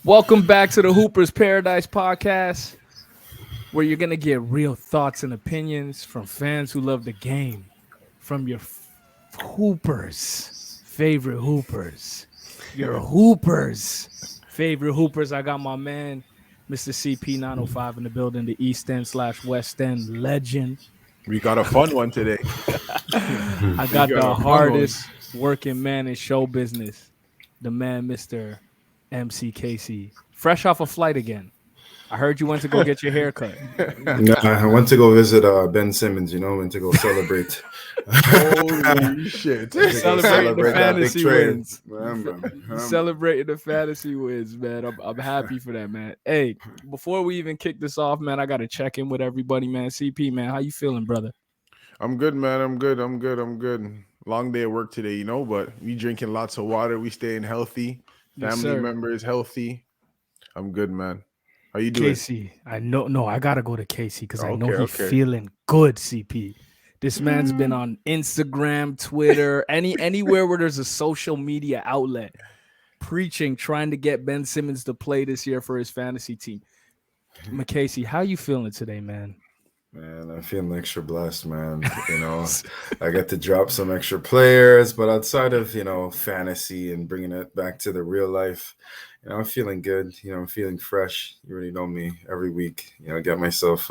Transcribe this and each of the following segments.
Welcome back to the Hoopers Paradise podcast, where you're going to get real thoughts and opinions from fans who love the game, from your favorite Hoopers, your Hoopers, favorite Hoopers. I got my man, Mr. CP905 in the building, the East End / West End legend. We got a fun one today. I got the hardest working man in show business, the man, Mr. MC Casey, fresh off a flight again. I heard you went to go get your hair cut. No, I went to go visit Ben Simmons, went to go celebrate. Holy shit. Celebrating the fantasy wins. Man. Celebrating the fantasy wins, man. I'm happy for that, man. Hey, before we even kick this off, man, I got to check in with everybody, man. CP, man, how you feeling, brother? I'm good, man. I'm good. Long day at work today, but we drinking lots of water. We staying healthy. Family members healthy. I'm good, man. How you doing? Casey, I got to go to Casey because I know he's feeling good, CP. This man's been on Instagram, Twitter, anywhere where there's a social media outlet preaching, trying to get Ben Simmons to play this year for his fantasy team. Casey, how you feeling today, man? Man, I'm feeling extra blessed, man. I get to drop some extra players, but outside of, fantasy and bringing it back to the real life, I'm feeling good. I'm feeling fresh. You already know me every week. I get myself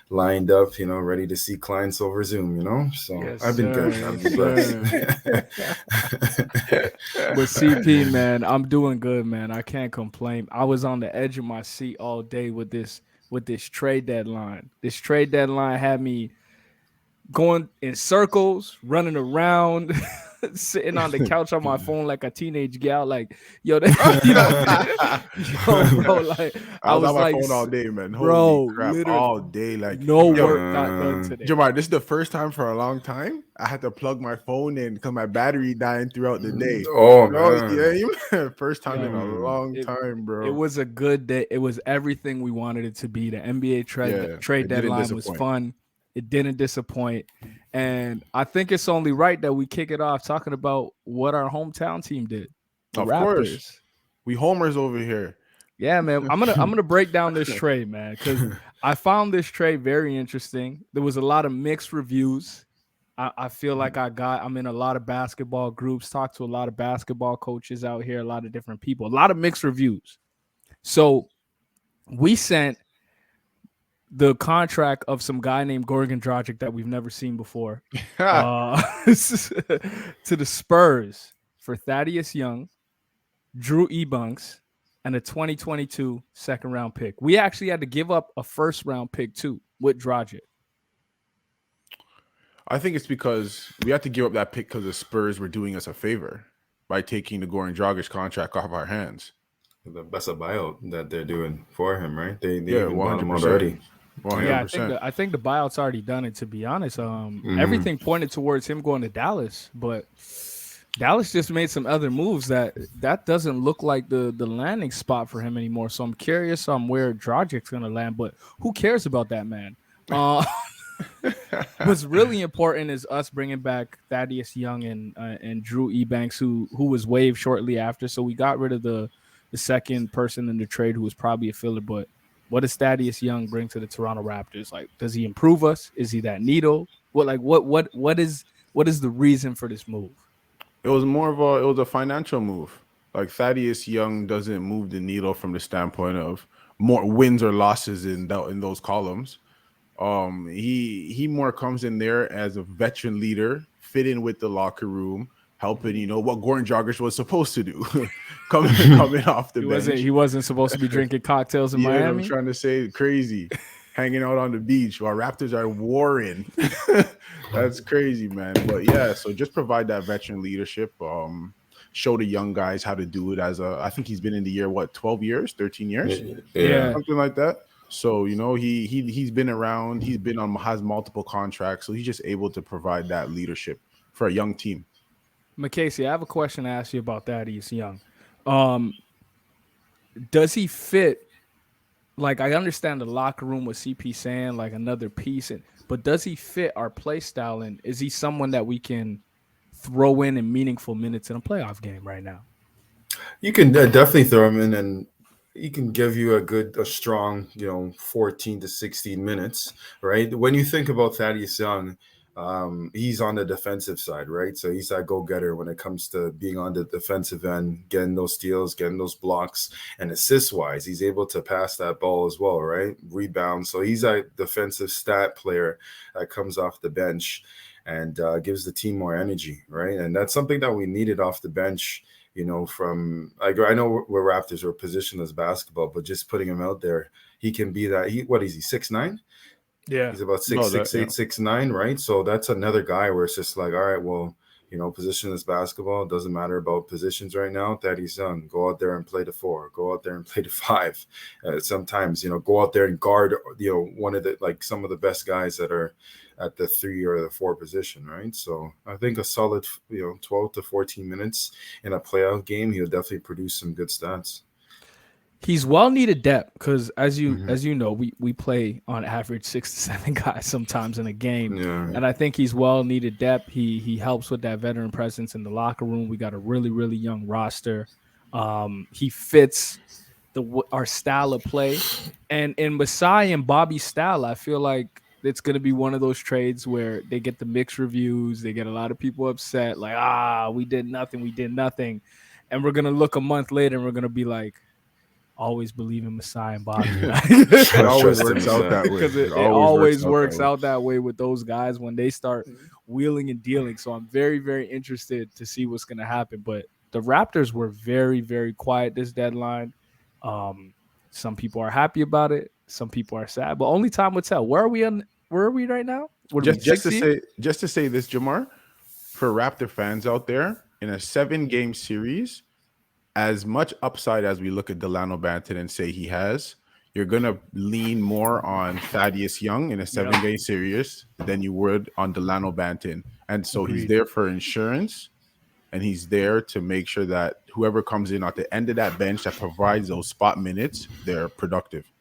lined up, ready to see clients over Zoom, So yes, I've been good. I've been blessed. With CP, man, I'm doing good, man. I can't complain. I was on the edge of my seat all day with this trade deadline. This trade deadline had me going in circles, running around, sitting on the couch on my phone like a teenage gal. Like, yo, bro, like I was on my phone all day, man. Holy crap, all day. Like, no work got done today. Jamar, this is the first time for a long time I had to plug my phone in because my battery dying throughout the day. Oh, man. Yeah, first time in a long time, bro. It was a good day. It was everything we wanted it to be. The NBA trade deadline was fun. It didn't disappoint. And I think it's only right that we kick it off talking about what our hometown team did. The of Raptors. Course. We homers over here. Yeah, man. I'm gonna break down this trade, man, because I found this trade very interesting. There was a lot of mixed reviews. I feel like I'm in a lot of basketball groups, talked to a lot of basketball coaches out here, a lot of different people, a lot of mixed reviews. So we sent the contract of some guy named Goran Dragic that we've never seen before to the Spurs for Thaddeus Young, Drew Ebunks, and a 2022 second-round pick. We actually had to give up a first-round pick, too, with Dragic. I think it's because we had to give up that pick because the Spurs were doing us a favor by taking the Goran Dragic contract off our hands. That's a buyout that they're doing for him, right? They 100% already. 100%. Yeah, I think the buyout's already done it, to be honest. Everything pointed towards him going to Dallas, but Dallas just made some other moves that doesn't look like the landing spot for him anymore. So I'm curious where Dragic's going to land, but who cares about that, man? What's really important is us bringing back Thaddeus Young and Drew Ebunks, who was waived shortly after. So we got rid of the second person in the trade who was probably a filler, but what does Thaddeus Young bring to the Toronto Raptors? Like, does he improve us? Is he that needle? What is the reason for this move? It was a financial move. Like, Thaddeus Young doesn't move the needle from the standpoint of more wins or losses in those columns. He more comes in there as a veteran leader, fit in with the locker room, helping, what Goran Dragic was supposed to do, coming off the bench. He wasn't supposed to be drinking cocktails in Miami. I'm trying to say crazy, hanging out on the beach while Raptors are warring. That's crazy, man. But yeah, so just provide that veteran leadership. Show the young guys how to do it. I think he's been in the year 12 years, 13 years, something like that. So he's been around. Has multiple contracts, so he's just able to provide that leadership for a young team. McCasey, I have a question to ask you about Thaddeus Young. Does he fit? Like, I understand the locker room, what CP saying, like another piece, but does he fit our play style? And is he someone that we can throw in meaningful minutes in a playoff game right now? You can definitely throw him in, and he can give you a strong, 14 to 16 minutes, right? When you think about Thaddeus Young, he's on the defensive side, right? So he's that go-getter when it comes to being on the defensive end, getting those steals, getting those blocks, and assist-wise, he's able to pass that ball as well, right? Rebound. So he's a defensive stat player that comes off the bench and gives the team more energy, right? And that's something that we needed off the bench. From I know we're Raptors or positionless basketball, but just putting him out there, he can be that. What is he, 6'9"? Yeah. He's about No, 6'8", 6'9", right? So that's another guy where it's just like, all right, well, positionless basketball, it doesn't matter about positions right now. Thaddeus Young, go out there and play the 4, go out there and play the 5. Sometimes, go out there and guard, one of the, like some of the best guys that are at the 3 or the 4 position, right? So I think a solid, 12 to 14 minutes in a playoff game, he'll definitely produce some good stats. He's well needed depth because as you know, we play on average 6 to 7 guys sometimes in a game. Yeah. And I think he's well needed depth. He helps with that veteran presence in the locker room. We got a really, really young roster. He fits our style of play. And in Masai and Bobby's style, I feel like it's going to be one of those trades where they get the mixed reviews. They get a lot of people upset, like, we did nothing. And we're going to look a month later and we're going to be like, always believe in Masai and Bobby. It always works out that way. Because it always works out that way with those guys when they start wheeling and dealing. So I'm very, very interested to see what's going to happen. But the Raptors were very, very quiet this deadline. Some people are happy about it. Some people are sad. But only time will tell. Where are we right now? Just to say this, Jamar, for Raptor fans out there, in a 7-game series, as much upside as we look at Delano Banton and say he has, you're going to lean more on Thaddeus Young in a 7-game series than you would on Delano Banton. And so he's there for insurance, and he's there to make sure that whoever comes in at the end of that bench that provides those spot minutes, they're productive.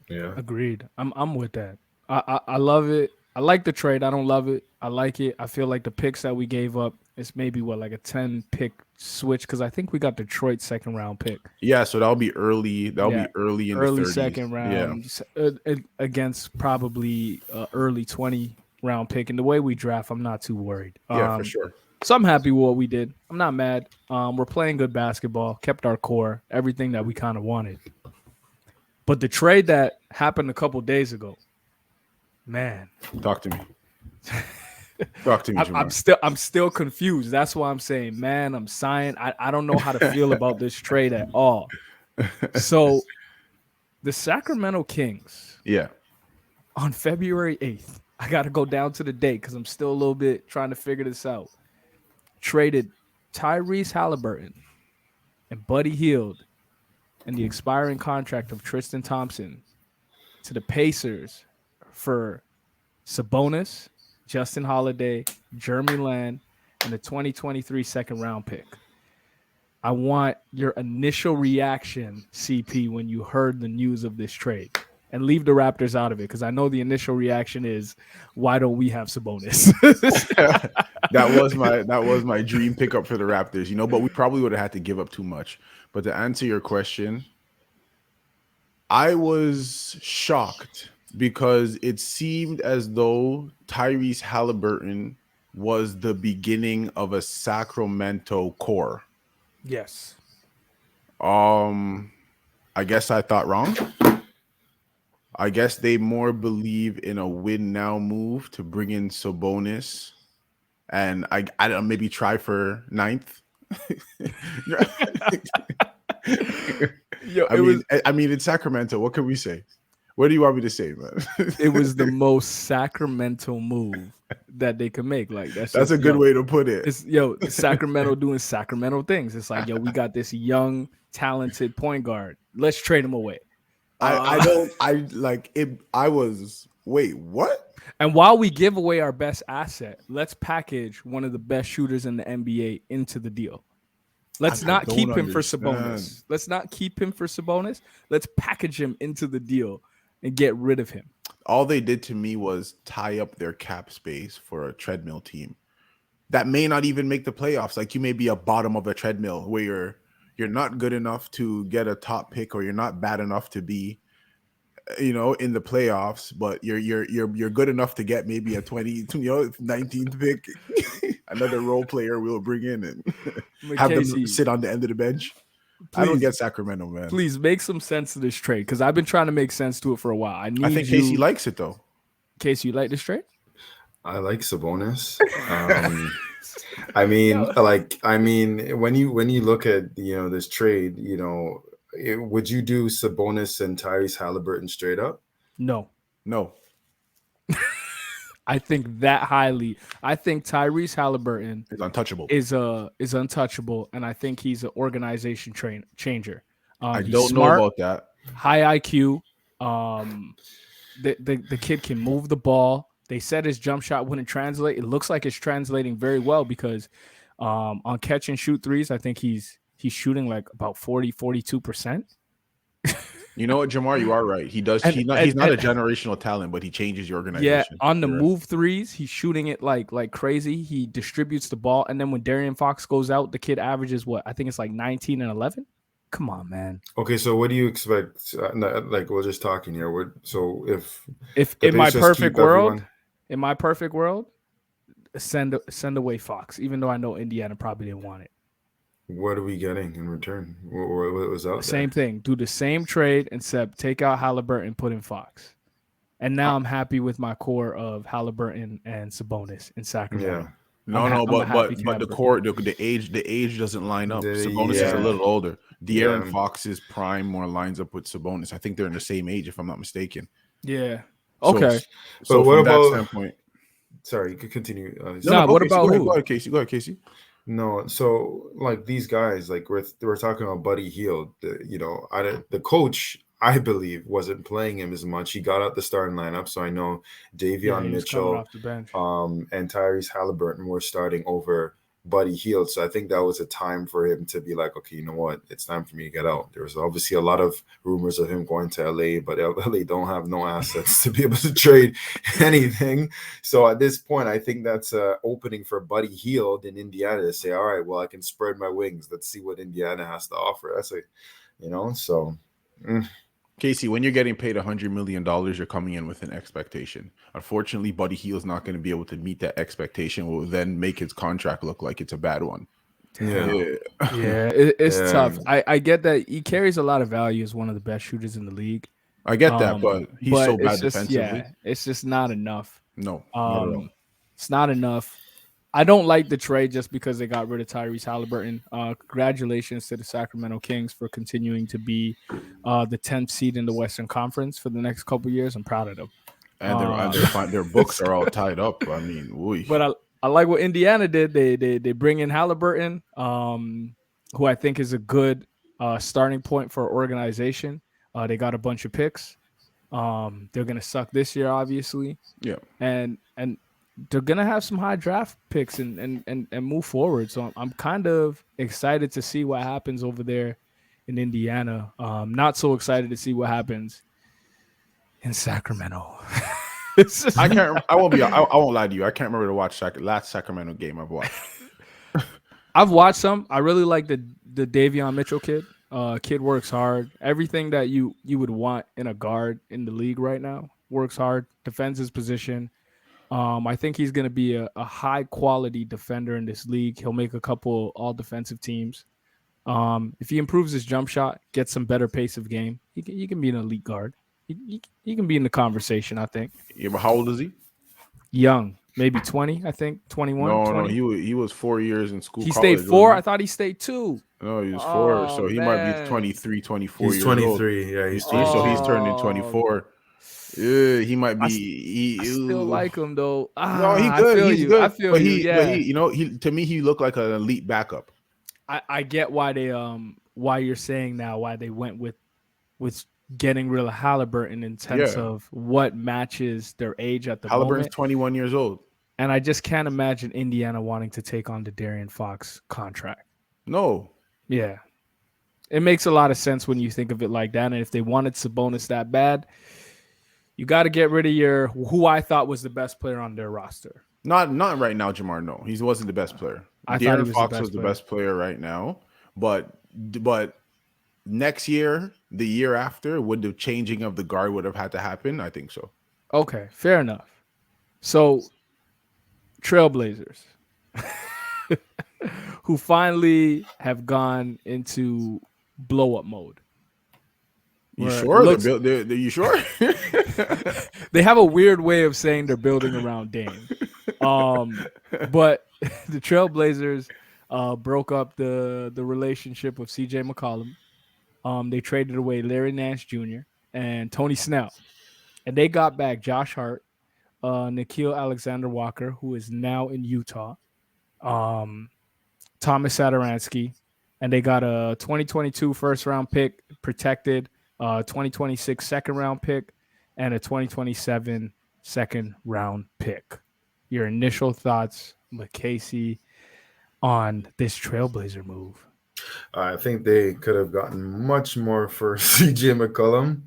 Yeah. Agreed. I'm with that. I love it. I like the trade. I don't love it. I like it. I feel like the picks that we gave up, it's maybe like a 10-pick switch because I think we got Detroit's 2nd-round pick. Yeah, so that'll be early. That'll be early in the 30s. 2nd round against probably early 20-round pick. And the way we draft, I'm not too worried. Yeah, for sure. So I'm happy with what we did. I'm not mad. We're playing good basketball, kept our core, everything that we kind of wanted. But the trade that happened a couple days ago, man. Talk to me. Talk to me, I'm still confused. That's why I'm saying, man, I'm sighing. I don't know how to feel about this trade at all. So the Sacramento Kings, on February 8th, I got to go down to the date because I'm still a little bit trying to figure this out, traded Tyrese Halliburton and Buddy Hield and the expiring contract of Tristan Thompson to the Pacers for Sabonis, Justin Holiday, Jeremy Lamb, and the 2023 2nd-round pick. I want your initial reaction, CP, when you heard the news of this trade. And leave the Raptors out of it, because I know the initial reaction is, why don't we have Sabonis? That was my dream pickup for the Raptors, but we probably would have had to give up too much. But to answer your question, I was shocked because it seemed as though Tyrese Halliburton was the beginning of a Sacramento core. Yes. I guess I thought wrong. I guess they more believe in a win now move to bring in Sabonis, and I don't maybe try for 9th. I mean, it's Sacramento. What can we say? What do you want me to say, man? It was the most Sacramento move that they could make. Like that's a good way to put it. It's Sacramento doing Sacramento things. It's like, we got this young, talented point guard. Let's trade him away. Wait, what? And while we give away our best asset, let's package one of the best shooters in the NBA into the deal. Let's not keep him for Sabonis. Let's package him into the deal and get rid of him. All they did to me was tie up their cap space for a treadmill team that may not even make the playoffs. Like, you may be a bottom of a treadmill where you're not good enough to get a top pick, or you're not bad enough to be, in the playoffs, but you're good enough to get maybe a 19th pick. Another role player we'll bring in and have them Casey, sit on the end of the bench. I don't please, get Sacramento, man. please make some sense of this trade, because I've been trying to make sense to it for a while. I think Casey likes it though. Casey, you like this trade? I like Sabonis. I mean, when you look at this trade, would you do Sabonis and Tyrese Halliburton straight up? No. I think that highly. I think Tyrese Halliburton is untouchable. Is untouchable, and I think he's an organization changer. I don't know about that. High IQ. The kid can move the ball. They said his jump shot wouldn't translate. It looks like it's translating very well, because on catch and shoot threes, I think he's shooting like about 42%. You know what, Jamar, you are right. He does. He's not a generational talent, but he changes your organization. Yeah, on the move threes, he's shooting it like crazy. He distributes the ball, and then when De'Aaron Fox goes out, the kid averages what? I think it's like 19 and 11. Come on, man. Okay, so what do you expect? Like, we're just talking here. So if in my perfect world, send away Fox, even though I know Indiana probably didn't want it. What are we getting in return? What was out there? Same thing. Do the same trade, except take out Halliburton, put in Fox. And now I'm happy with my core of Halliburton and Sabonis in Sacramento. Yeah. But the core, the age doesn't line up. Sabonis is a little older. De'Aaron Fox's prime more lines up with Sabonis. I think they're in the same age, if I'm not mistaken. Yeah. Okay. So what from that standpoint? Sorry, you could continue. What about who? Go ahead, Casey. No, so like these guys, like we're talking about Buddy Hield. The coach, I believe, wasn't playing him as much. He got out the starting lineup, so I know Davion Mitchell and Tyrese Halliburton were starting over Buddy Hield. So I think that was a time for him to be like, okay, you know what? It's time for me to get out. There was obviously a lot of rumors of him going to LA, but LA don't have no assets to be able to trade anything. So at this point, I think that's an opening for Buddy Hield in Indiana to say, all right, well, I can spread my wings. Let's see what Indiana has to offer. That's so. Casey, when you're getting paid $100 million, you're coming in with an expectation. Unfortunately, Buddy Hield's not going to be able to meet that expectation. Will then make his contract look like it's a bad one. It's tough. I get that he carries a lot of value as one of the best shooters in the league. I get that, but he's so bad defensively. Yeah, it's just not enough. No, not at all. It's not enough. I don't like the trade just because they got rid of Tyrese Halliburton. Congratulations to the Sacramento Kings for continuing to be the 10th seed in the Western Conference for the next couple of years. I'm proud of them. And their books are all tied up. I mean, But I like what Indiana did. They bring in Halliburton, who I think is a good starting point for our organization. They got a bunch of picks. They're gonna suck this year, obviously. Yeah, and they're gonna have some high draft picks and move forward. So I'm kind of excited to see what happens over there in Indiana. Not so excited to see what happens in Sacramento. I won't lie to you. I can't remember to watch last Sacramento game I've watched. I've watched some. I really like the Davion Mitchell kid. Kid works hard. Everything that you would want in a guard in the league right now. Works hard, defends his position. I think he's going to be a high quality defender in this league. He'll make a couple all defensive teams. If he improves his jump shot, gets some better pace of game, he can be an elite guard. He can be in the conversation, I think. Yeah, but how old is he? Young, maybe 20, I think, 21. No, he was 4 years in school. He stayed 4? I thought he stayed 2. No, he was 4, so he might be 23, 24 years 23, old. 23, yeah. So he's turning 24. Yeah, he might be. I still like him though. No, he's good. He's good. I feel you. But to me, he looked like an elite backup. I get why they why you're saying now why they went with getting rid of Halliburton in terms of what matches their age at the moment. Halliburton's 21 years old, and I just can't imagine Indiana wanting to take on the De'Aaron Fox contract. No. Yeah. It makes a lot of sense when you think of it like that. And if they wanted Sabonis that bad, you got to get rid of who I thought was the best player on their roster. Not right now, Jamar. No, he wasn't the best player. De'Aaron Fox was the best player right now, but But next year, the year after, would the changing of the guard would have had to happen? I think so. Okay, fair enough. So Trailblazers, who finally have gone into blow up mode. You Where it sure? looks, You sure? they have a weird way of saying they're building around Dame. But the Trailblazers broke up the relationship with CJ McCollum. They traded away Larry Nance Jr. and Tony Snell. And they got back Josh Hart, Nikhil Alexander Walker, who is now in Utah, um, Thomas Sadaransky, and they got a 2022 first round pick protected, 2026 second round pick, and a 2027 second round pick. Your initial thoughts, McCasey, on this Trailblazer move? I think they could have gotten much more for CJ McCollum.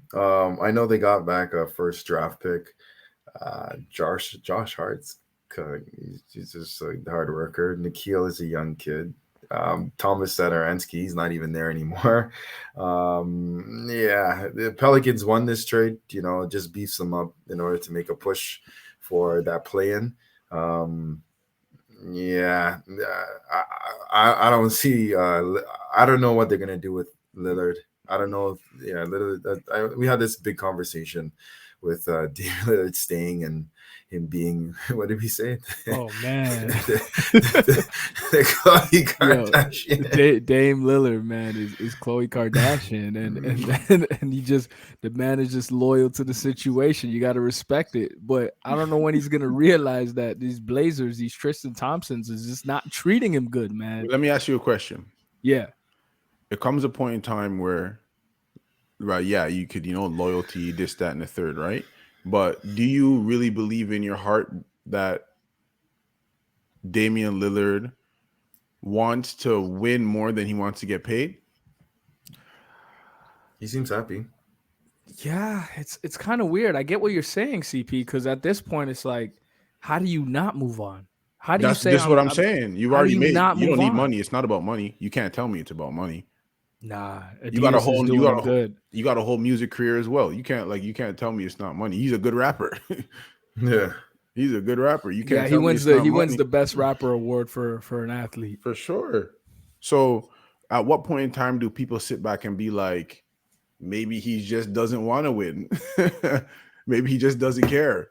I know they got back a first draft pick. Josh Hart's he's just a hard worker. Nikhil is a young kid. Thomas Sadaransky, he's not even there anymore. Yeah, the Pelicans won this trade. It just beefs them up in order to make a push for that play-in. Yeah, I don't see. I don't know what they're gonna do with Lillard. I don't know. Lillard. We had this big conversation with Dame Lillard staying and him being. What did we say? Oh man, the Khloe Kardashian. Dame Lillard, man, is Khloe Kardashian, and the man is just loyal to the situation. You got to respect it, but I don't know when he's gonna realize that these Blazers, these Tristan Thompsons, is just not treating him good, man. Let me ask you a question. Yeah, it comes a point in time where, right? Yeah, you could, loyalty, this, that, and the third, right? But do you really believe in your heart that Damian Lillard wants to win more than he wants to get paid? He seems happy. Yeah, it's kind of weird. I get what you're saying, CP, because at this point, it's like, how do you not move on? How do you say? That's what I'm saying. You've already made. You don't need money. It's not about money. You can't tell me it's about money. Nah, you got a whole music career as well. You can't tell me it's not money. He's a good rapper. Yeah, he's a good rapper. You can't. He wins the best rapper award for an athlete for sure. So, at what point in time do people sit back and be like, maybe he just doesn't want to win? Maybe he just doesn't care,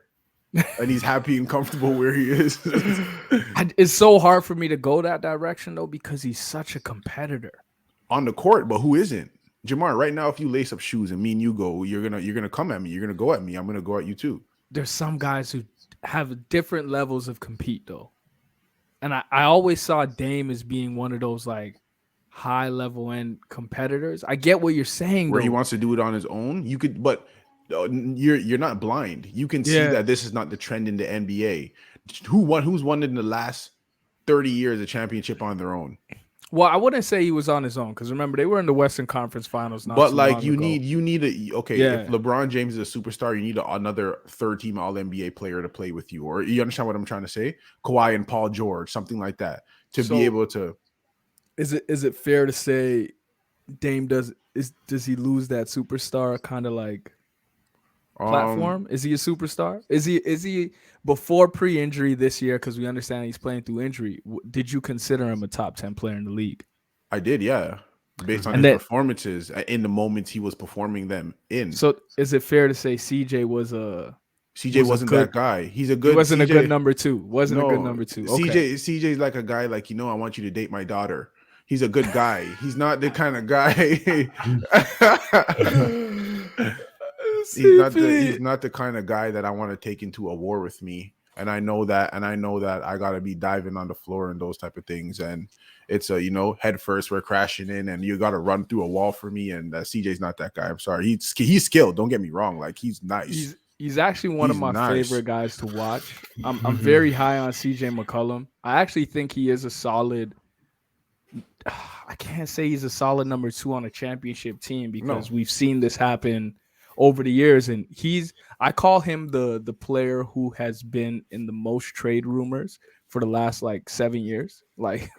and he's happy and comfortable where he is. It's so hard for me to go that direction though, because he's such a competitor on the court, but who isn't? Jamar, right now, if you lace up shoes and me and you go, you're gonna come at me. You're gonna go at me. I'm gonna go at you too. There's some guys who have different levels of compete though, and I always saw Dame as being one of those like high level end competitors. I get what you're saying, where though. He wants to do it on his own. You could, but you're not blind. You can see that this is not the trend in the NBA. Who's won in the last 30 years a championship on their own? Well, I wouldn't say he was on his own, because remember they were in the Western Conference Finals. But like you need if LeBron James is a superstar, you need another third team All NBA player to play with you, or you understand what I'm trying to say? Kawhi and Paul George, something like that, to be able to. Is it fair to say Dame does he lose that superstar kind of like platform? Is he a superstar? Is he before pre-injury this year? Because we understand he's playing through injury. Did you consider him a top 10 player in the league? I did, yeah, based on his performances in the moments he was performing them in. So is it fair to say CJ wasn't that guy? He's a good. He wasn't a good number two. A good number two. Okay. CJ's like a guy like, I want you to date my daughter. He's a good guy. He's not the kind of guy. He's not the kind of guy that I want to take into a war with me. And I know that. I gotta be diving on the floor and those type of things. And it's head first, we're crashing in, and you gotta run through a wall for me. And CJ's not that guy. I'm sorry. He's skilled. Don't get me wrong. Like, he's nice. He's actually one of my favorite guys to watch. I'm very high on CJ McCollum. I actually think he is a solid. I can't say he's a solid number 2 on a championship team, because we've seen this happen over the years, and I call him the player who has been in the most trade rumors for the last like 7 years. Like,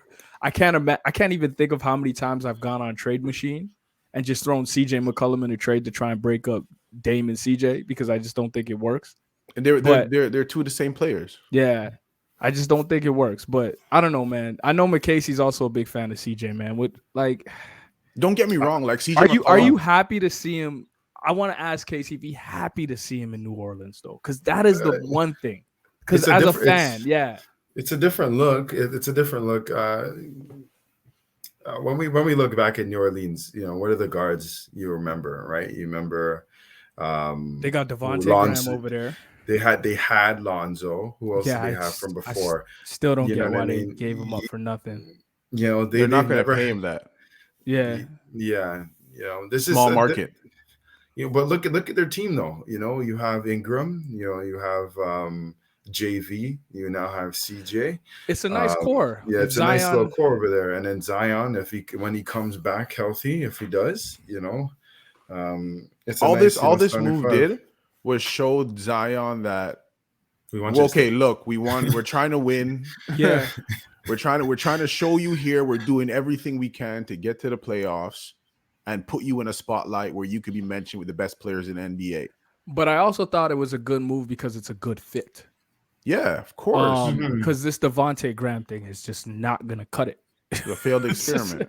I can't even think of how many times I've gone on Trade Machine and just thrown CJ McCollum in a trade to try and break up Dame and CJ because I just don't think it works. And But they're two of the same players. yeah, I just don't think it works. But I don't know, man. I know McCasey's also a big fan of CJ, man. With like, don't get me wrong. Like CJ, are you happy to see him? I want to ask Casey if he's happy to see him in New Orleans though, because that is the one thing. Because as a fan, it's a different look. It's a different look. When we look back at New Orleans, what are the guards you remember, right? You remember they got Devontae Graham over there. They had Lonzo. Who else did they have from before? I still don't get why they gave him up for nothing. They're not going to pay him that. Yeah. This small is market. But look at their team though. You have Ingram. You have JV. You now have CJ. It's a nice core. Yeah, it's Zion, a nice little core over there. And then Zion, when he comes back healthy, if he does, it's all this move did was show Zion that look, we're trying to win. Yeah. we're trying to show you here we're doing everything we can to get to the playoffs and put you in a spotlight where you could be mentioned with the best players in the NBA. But I also thought it was a good move because it's a good fit. Yeah, of course. Because this Devontae Graham thing is just not gonna cut it. The failed experiment.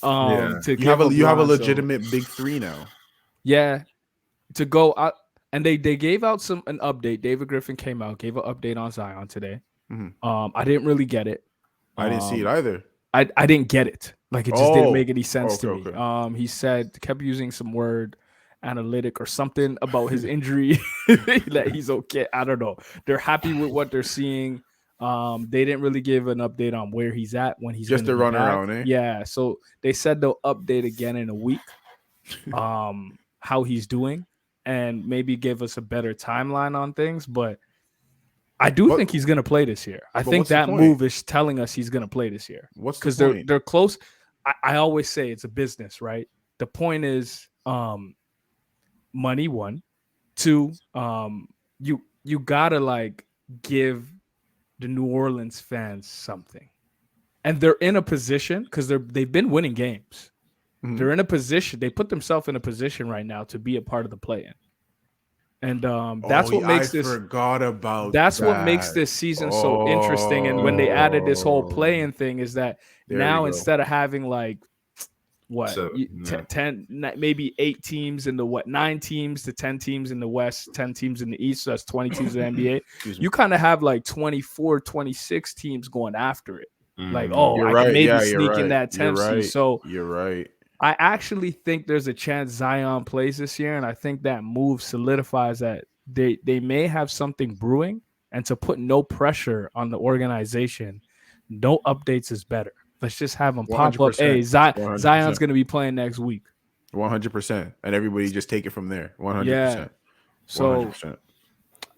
You have a legitimate big three now. Yeah, to go out, and they gave out an update. David Griffin came out, gave an update on Zion today. Mm-hmm. I didn't really get it. I didn't see it either. I didn't get it. Like it just didn't make any sense to me. Okay. He kept using some word analytic or something about his injury that he's okay. I don't know. They're happy with what they're seeing. They didn't really give an update on where he's at when he's just a run around, eh? Yeah. So they said they'll update again in a week. How he's doing and maybe give us a better timeline on things, but I think he's going to play this year. I think that move is telling us he's going to play this year. What's because the point? They're close. I always say it's a business, right? The point is money. One, two, you gotta like give the New Orleans fans something, and they're in a position because they've been winning games. Mm-hmm. They're in a position. They put themselves in a position right now to be a part of the play-in. And that's what makes this. I forgot about that's that. What makes this season so interesting. And when they added this whole play-in thing, is that now instead of having like 10, maybe 8 teams in the 9 teams to 10 teams in the West, 10 teams in the East, so that's 20 teams in the NBA. You kind of have like 24, 26 teams going after it. Like, I can maybe sneak in that 10 seed. So you're right. I actually think there's a chance Zion plays this year, and I think that move solidifies that they may have something brewing. And to put no pressure on the organization, no updates is better. Let's just have them pop up. Hey, Zion's going to be playing next week. 100%. And everybody just take it from there. 100%. Yeah. So 100%.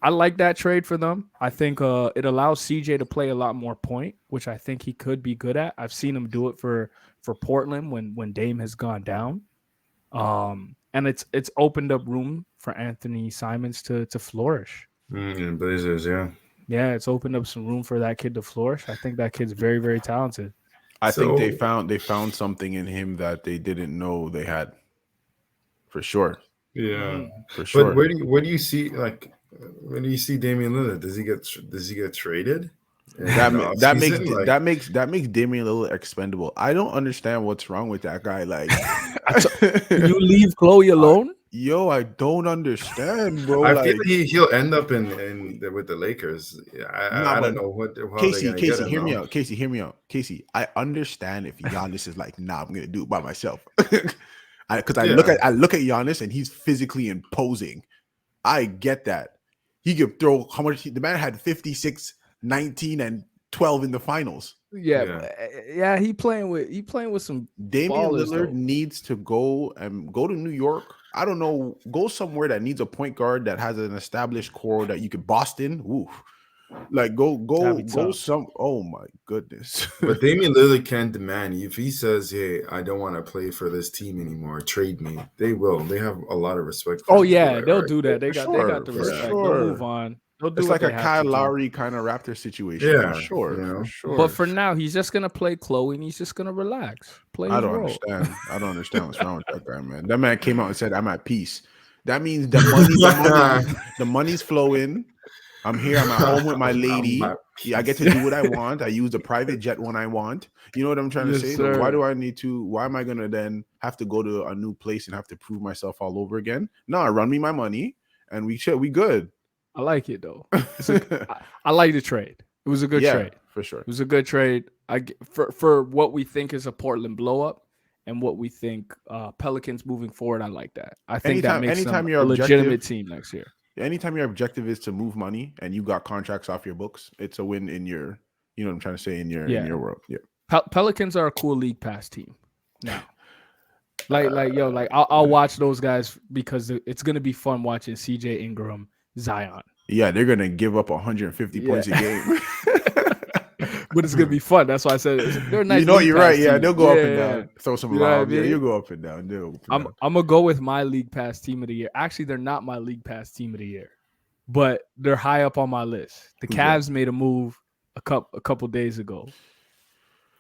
I like that trade for them. I think it allows CJ to play a lot more point, which I think he could be good at. I've seen him do it for Portland when Dame has gone down. And it's opened up room for Anthony Simmons to flourish. And Blazers, yeah. Yeah, it's opened up some room for that kid to flourish. I think that kid's very, very talented. I think they found something in him that they didn't know they had. For sure. Yeah. For sure. But where do you see when do you see Damian Lillard? Does he get traded? That makes Damian Lillard expendable. I don't understand what's wrong with that guy. Like, you leave Chloe alone? I don't understand, bro. I feel like he'll end up in with the Lakers. I don't know what. Casey, hear me out. Casey, hear me out. Casey, I understand if Giannis is like, nah, I'm gonna do it by myself. Because I look at Giannis and he's physically imposing. I get that. He could throw how much the man had 56, 19, and 12 in the finals. Yeah. He playing with some Damian ballers, Lillard needs to go to New York. I don't know, go somewhere that needs a point guard that has an established core that you could Boston. Ooh. Like go some. Oh my goodness! But Damian Lillard can demand if he says, "Hey, I don't want to play for this team anymore. Trade me." They will. They have a lot of respect. They'll do that. They got the respect. They'll move on. They'll do It's what like they a have Kyle to do. Lowry kind of Raptor situation, Yeah, for sure, you know. for sure. But for now, he's just gonna play Chloe and he's just gonna relax, play I his don't role. understand. I don't understand what's wrong with that guy, man. That man came out and said, "I'm at peace." That means the money's flowing. I'm here. I'm at home with my lady. Yeah, I get to do what I want. I use the private jet when I want. You know what I'm trying to Yes, say? sir. Why do I need to? Why am I gonna then have to go to a new place and have to prove myself all over again? No, run me my money, and we good. I like it though. I like the trade. It was a good trade. For sure. It was a good trade. For what we think is a Portland blow up and what we think Pelicans moving forward. I like that. I think that makes them a legitimate team next year. Anytime your objective is to move money and you got contracts off your books, it's a win in your, you know what I'm trying to say, in your world. Yeah. Pelicans are a cool league pass team now. I'll watch those guys because it's gonna be fun watching CJ Ingram, Zion. Yeah, they're gonna give up 150 points a game. But it's gonna be fun. That's why I said they're nice. You know, you're right. Yeah, they'll go up and Yeah. down. Throw some You know what I lobs. Yeah, mean? you'll go up and down. I'm gonna go with my league pass team of the year. Actually, they're not my league pass team of the year, but they're high up on my list. The Cavs made a move a couple days ago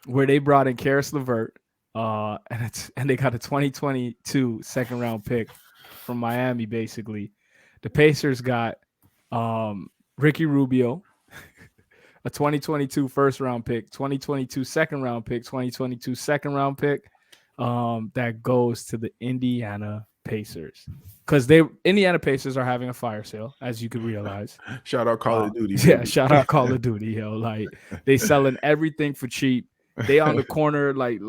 where they brought in Karis LeVert, and they got a 2022 second round pick from Miami. Basically, the Pacers got Ricky Rubio, a 2022 first round pick, 2022 second round pick, 2022 second round pick. That goes to the Indiana Pacers because Indiana Pacers are having a fire sale, as you could realize. Shout out Call of Duty. Yeah, shout out Call of Duty. Yo, like they selling everything for cheap. They on the corner like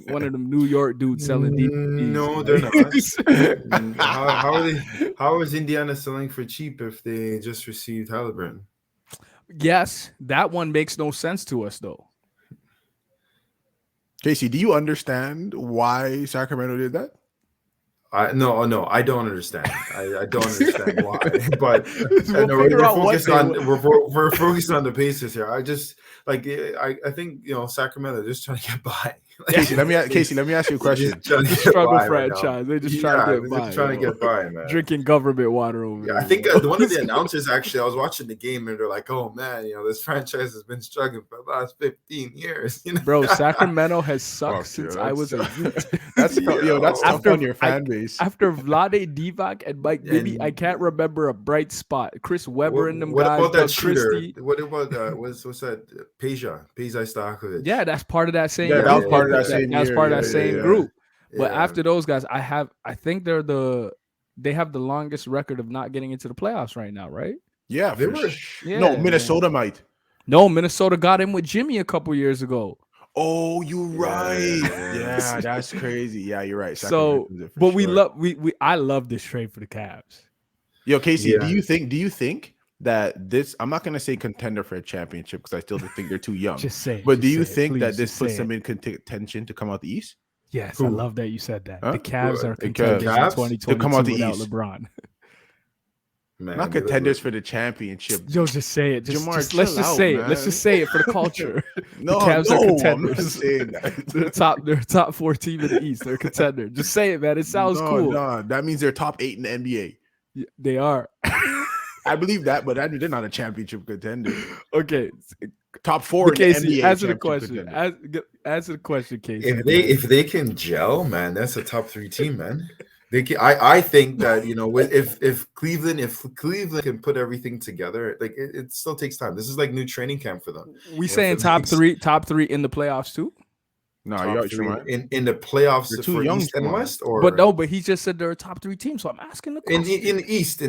one of them New York dudes selling DVDs. No, they're not. How is Indiana selling for cheap if they just received Halliburton? Yes, that one makes no sense to us though. Casey, do you understand why Sacramento did that? No, I don't understand. I don't understand why. But we're focused on the Pacers here. I just I think Sacramento just trying to get by. Casey, let me ask you a question. Struggle franchise. They're just trying to get by, man. Drinking government water over. Yeah, I think one of the announcers actually. I was watching the game and they're like, "Oh man, this franchise has been struggling for the last 15 years." Bro, Sacramento has sucked since I was a youth. That's tough on your fan base. After Vlade Divac and Mike Bibby, I can't remember a bright spot. Chris Webber and them what guys. What about that shooter? What about what's that? Peja Stojakovic. Yeah, that's part of that same. Yeah, that was part of that same. That's part of that same group. But Yeah. after those guys, I think they have the longest record of not getting into the playoffs right now, right? Yeah, they were. No, Minnesota might. No, Minnesota got in with Jimmy a couple years ago. Oh, you're right. Yeah, that's crazy. Yeah, you're right. So, but I love this trade for the Cavs. Yo, Casey, do you think that this? I'm not gonna say contender for a championship because I still think they're too young. Just say it. But do you say it, think please, that this just puts say them it. in contention to come out the East? Yes, I love that you said that. Huh? The Cavs are The contenders in Cavs? 2022 To come out the without East. LeBron. Man, Not contenders for the championship. Yo, just say it. Jamar, Let's chill just out, say it. man. Let's just say it for the culture. No, the Cavs are contenders. I'm not saying that. They're top 4 team in the East. They're a contender. Just say it, man. It sounds cool. No, that means they're top 8 in the NBA. Yeah, they are. I believe that, but they're not a championship contender. Okay. Top 4 in Casey, the NBA. answer the question. Answer the question, Casey. If they can gel, man, that's a top 3 team, man. They can, I think that if Cleveland can put everything together, like it still takes time. This is like new training camp for them. We saying top three in the playoffs too? No, you're in the playoffs for young East and West, or but he just said they're a top 3 team, so I'm asking the question. in the East.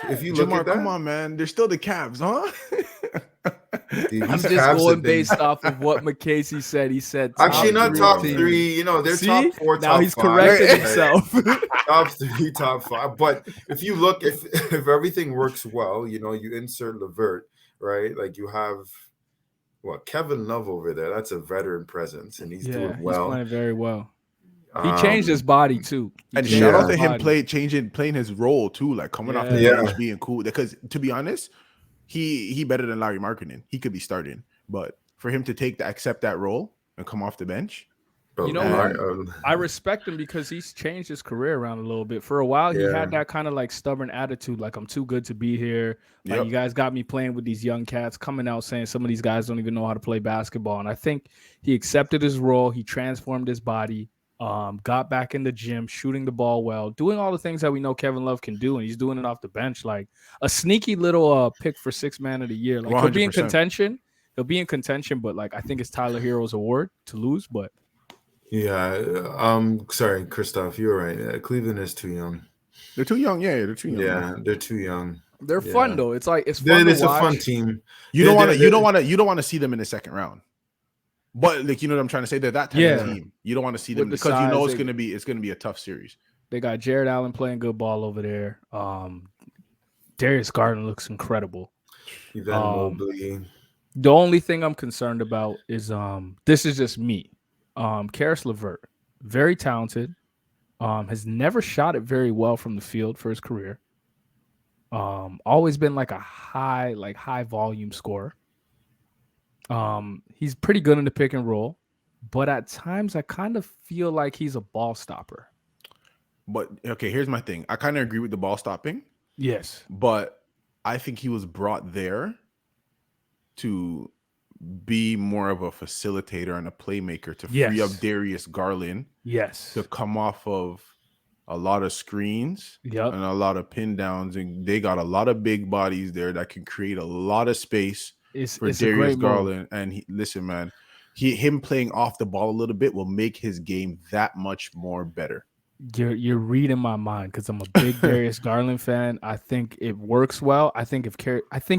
Yeah. If you look Jamar, at that, come on, man, they're still the Cavs, huh? I'm just going based off of what McCasey said. He said actually not top 3. They're top 4. Now top he's 5. corrected himself. Top 3, top 5. But if you look, if everything works well, you insert LeVert, right? Like you have. Well, Kevin Love over there, that's a veteran presence, and he's doing well. He's playing very well. He changed his body, too. And shout out to him playing his role, too, like coming off the bench, being cool. Because, to be honest, he better than Larry Markkinen. He could be starting. But for him to accept that role and come off the bench, But You know what? I respect him because he's changed his career around a little bit. For a while, he yeah, had that kind of like stubborn attitude, like I'm too good to be here. Like Yep. you guys got me playing with these young cats, coming out saying some of these guys don't even know how to play basketball. And I think he accepted his role. He transformed his body, got back in the gym, shooting the ball well, doing all the things that we know Kevin Love can do, and he's doing it off the bench, like a sneaky little pick for sixth man of the year. Like he'll be in 100%. contention. He'll be in contention, but like I think it's Tyler Hero's award to lose, but. yeah. Sorry, Christoph, you're right. Cleveland is too young. They're too young. Yeah, they're too young. Yeah, they're too young. They're Yeah. fun though. It's like it's fun to It's a watch. fun team. You don't want to. You don't want to see them in the second round. But like you know what I'm trying to say. They're that type of team. You don't want to see them With the because you know size, it's gonna be a tough series. They got Jared Allen playing good ball over there. Darius Garland looks incredible. Evan Mobley. The only thing I'm concerned about is this is just me. Karis LeVert, very talented. Has never shot it very well from the field for his career. Always been like a high volume scorer. He's pretty good in the pick and roll, but at times I kind of feel like he's a ball stopper. But okay, here's my thing. I kind of agree with the ball stopping. Yes, But I think he was brought there to be more of a facilitator and a playmaker to free up Darius Garland. Yes. To come off of a lot of screens and a lot of pin downs. And they got a lot of big bodies there that can create a lot of space for Darius Garland. And listen, man, him playing off the ball a little bit will make his game that much more better. You're reading my mind because I'm a big Darius Garland fan. I think it works well. I think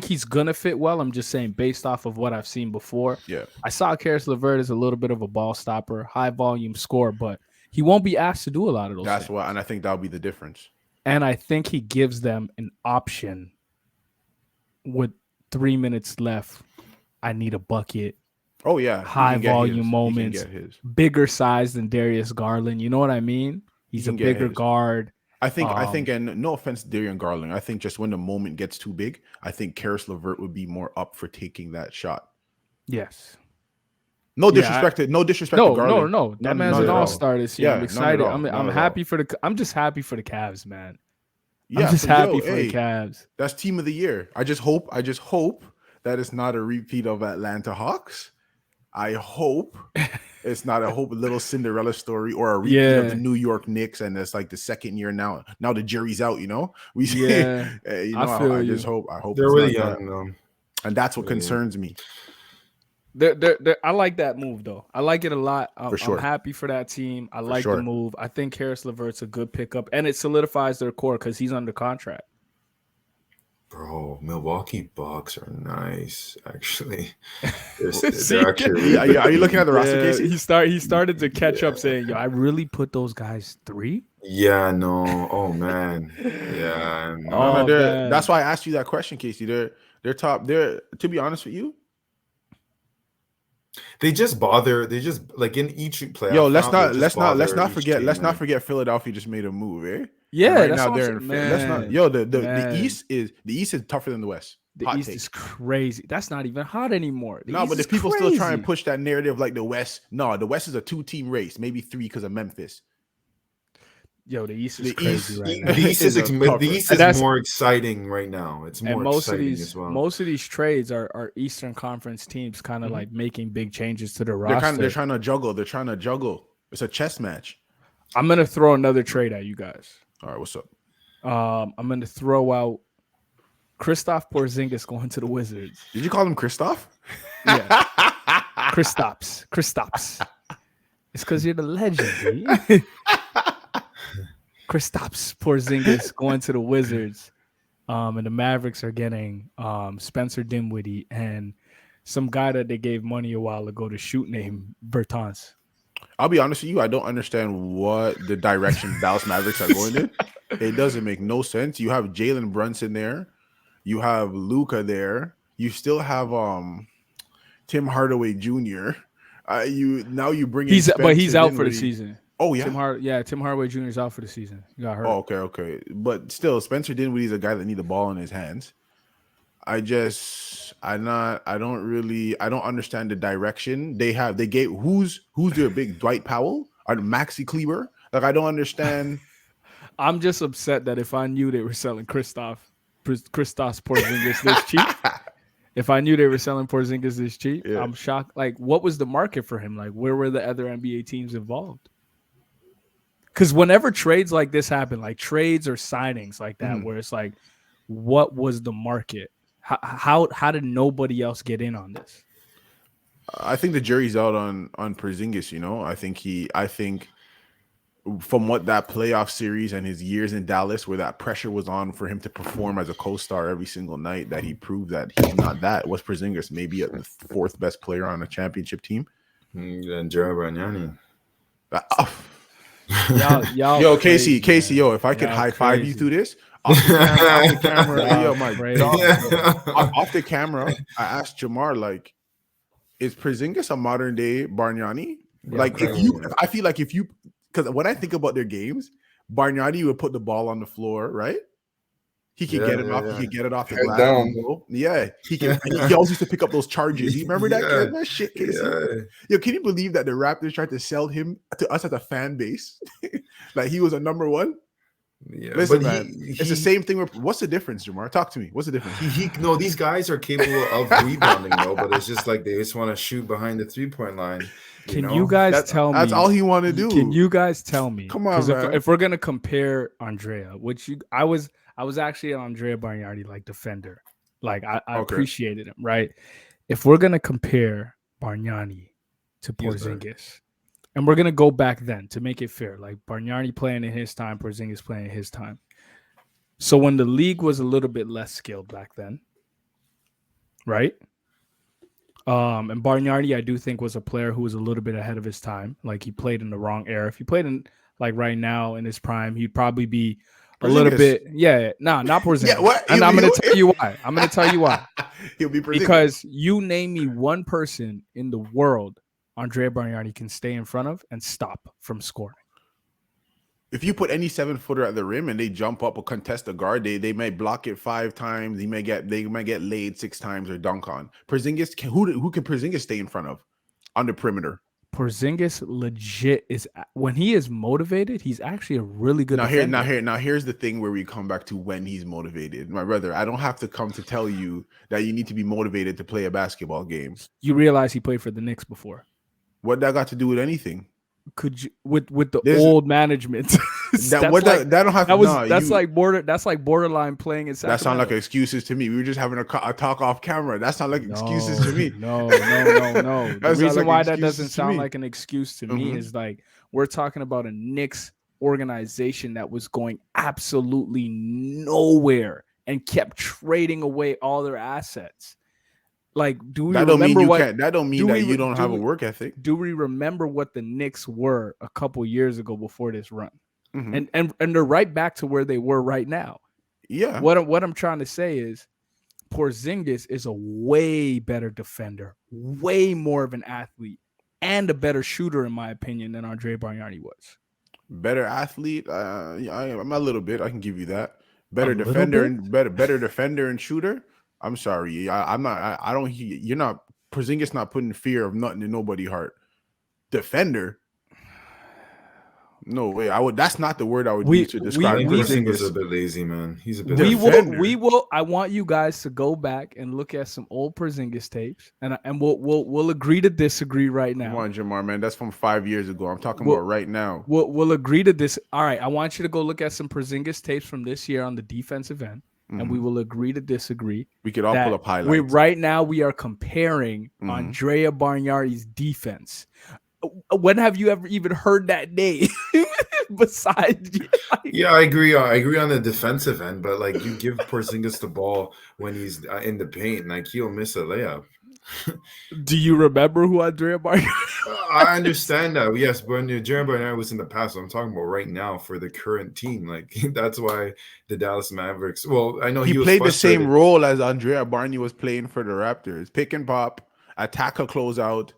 he's gonna fit well. I'm just saying based off of what I've seen before. Yeah, I saw Karis LeVert as a little bit of a ball stopper, high volume scorer, but he won't be asked to do a lot of those. That's things. why, and I think that'll be the difference. And I think he gives them an option with 3 minutes left. I need a bucket. Oh yeah, high volume moments, bigger size than Darius Garland. You know what I mean? He's a bigger guard. I think, and no offense to Darius Garland, I think just when the moment gets too big, I think Karis LeVert would be more up for taking that shot. Yes. No disrespect to Garland. No. That man's an all-star this year. Yeah, I'm excited. I'm happy for I'm just happy for the Cavs, man. Yeah, I'm just happy for the Cavs. That's team of the year. I just hope that it's not a repeat of Atlanta Hawks. I hope it's not a little Cinderella story or a repeat of the New York Knicks, and it's like the second year now. Now the jury's out, you know. I hope they're really young though, and that's what concerns me. I like that move though. I like it a lot. I'm happy for that team. I like the move. I think Karis LeVert's a good pickup, and it solidifies their core because he's under contract. Bro, Milwaukee Bucks are nice, actually. Are you looking at the roster, Casey? He started to catch up, saying, "Yo, I really put those guys 3." Yeah, no. Oh man. Yeah. No. Man. That's why I asked you that question, Casey. They're top. To be honest with you, they just like in each playoff. Yo, let's not forget Philadelphia just made a move, eh? Yeah, right now they're in the East is tougher than the West. The East is crazy. That's not even hot anymore. But if people still try and push that narrative like the West, the West is a 2-team race, maybe 3 because of Memphis. Yo, the East is crazy right now. The East is more exciting right now. It's more exciting as well. Most of these trades are Eastern Conference teams kind of like making big changes to the roster. They're trying to juggle. It's a chess match. I'm gonna throw another trade at you guys. All right, what's up? I'm going to throw out Kristaps Porzingis going to the Wizards. Did you call him Christoph? Yeah. Kristaps. It's because you're the legend, dude. Kristaps Porzingis going to the Wizards. And the Mavericks are getting Spencer Dinwiddie and some guy that they gave money a while ago to shoot named Bertans. I'll be honest with you, I don't understand what the direction Dallas Mavericks are going in. It doesn't make no sense. You have Jalen Brunson there. You have Luka there. You still have Tim Hardaway Jr. You bring in he's out for the season. Oh yeah, Tim Hardaway Jr. is out for the season. He got hurt. Oh, okay. But still, Spencer Dinwiddie is a guy that needs the ball in his hands. I don't understand the direction they gave. Who's their big Dwight Powell or Maxi Kleber? Like, I don't understand. I'm just upset that if I knew they were selling Kristaps Porzingis this cheap, if I knew they were selling Porzingis this cheap, Yeah. I'm shocked. Like, what was the market for him? Like, where were the other NBA teams involved? Because whenever trades like this happen, like trades or signings like that, where it's like, what was the market? How did nobody else get in on this? I think the jury's out on Porzingis. I think from what that playoff series and his years in Dallas, where that pressure was on for him to perform as a co-star every single night, that he proved that he's not that. Was Porzingis maybe the fourth best player on a championship team? And Jared Bargnani. Y'all yo, crazy, Casey, yo, if I could high five you through this off the camera, yo, my dog, off the camera, I asked Jamar, like, is Porzingis a modern day Bargnani? Yeah, like, I feel like because when I think about their games, Bargnani would put the ball on the floor, right? He could get it off. He could get it off the glass. Down. Yeah, he can. He always used to pick up those charges. You remember that shit, Casey? Yeah. Yo, can you believe that the Raptors tried to sell him to us as a fan base? Like, he was a number one. Yeah, listen, man, it's the same thing. What's the difference, Jamar? Talk to me. What's the difference? No, these guys are capable of rebounding, though, but it's just like they just want to shoot behind the 3-point line. You guys tell me? That's all he want to do. Can you guys tell me? Come on, man. If we're gonna compare Andrea, I was actually an Andrea Bargnani like defender. Like, I appreciated him, right? If we're gonna compare Bargnani to Porzingis, and we're gonna go back then to make it fair, like Bargnani playing in his time, Porzingis playing in his time. So when the league was a little bit less skilled back then, right? And Bargnani, I do think, was a player who was a little bit ahead of his time. Like, he played in the wrong era. If he played in, like, right now in his prime, he'd probably be a little bit. Not Porzingis. Yeah, what? And I'm going to tell you why. He'll be Porzingis. Because you name me one person in the world Andrea Bargnani can stay in front of and stop from scoring. If you put any 7-footer at the rim and they jump up or contest a guard, they may block it 5 times. They might get laid 6 times or dunk on. Porzingis, who can Porzingis stay in front of on the perimeter? Porzingis legit is, when he is motivated, he's actually a really good defender. Now here's the thing where we come back to when he's motivated. My brother, I don't have to come to tell you that you need to be motivated to play a basketball game. You realize he played for the Knicks before. What that got to do with anything? Could you with the old management? That's like borderline playing in Sacramento. That sounds like excuses to me. We were just having a talk off camera. That sounds like excuses to me. No. The reason why that doesn't sound like an excuse to me is, like, we're talking about a Knicks organization that was going absolutely nowhere and kept trading away all their assets. Like, do we remember what? That don't mean that you don't have a work ethic. Do we remember what the Knicks were a couple years ago before this run? And they're right back to where they were right now. Yeah. What I'm trying to say is, Porzingis is a way better defender, way more of an athlete, and a better shooter, in my opinion, than Andrea Bargnani was. Better athlete? I'm a little bit. I can give you that. Better defender and shooter. I'm sorry. I'm not. I don't. You're not. Porzingis not putting fear of nothing in nobody's heart. Defender. No way. That's not the word I would use to describe Porzingis. Is a bit lazy, man. He's a bit. We will. I want you guys to go back and look at some old Porzingis tapes, and we'll agree to disagree right now. Come on, Jamar, man. That's from 5 years ago. I'm talking about right now. We'll agree to this. All right. I want you to go look at some Porzingis tapes from this year on the defensive end. And we will agree to disagree. We could all pull up highlights. Right now, we are comparing Andrea Bargnani's defense. When have you ever even heard that name? Besides, I agree. I agree on the defensive end, but, like, you give Porzingis the ball when he's in the paint, like, he'll miss a layup. Do you remember who Andrea Bargnani? I understand that, yes, but Andrea Bargnani was in the past. So I'm talking about right now for the current team. Like, that's why the Dallas Mavericks. Well, I know he played the same role as Andrea Bargnani was playing for the Raptors: pick and pop, attack a closeout.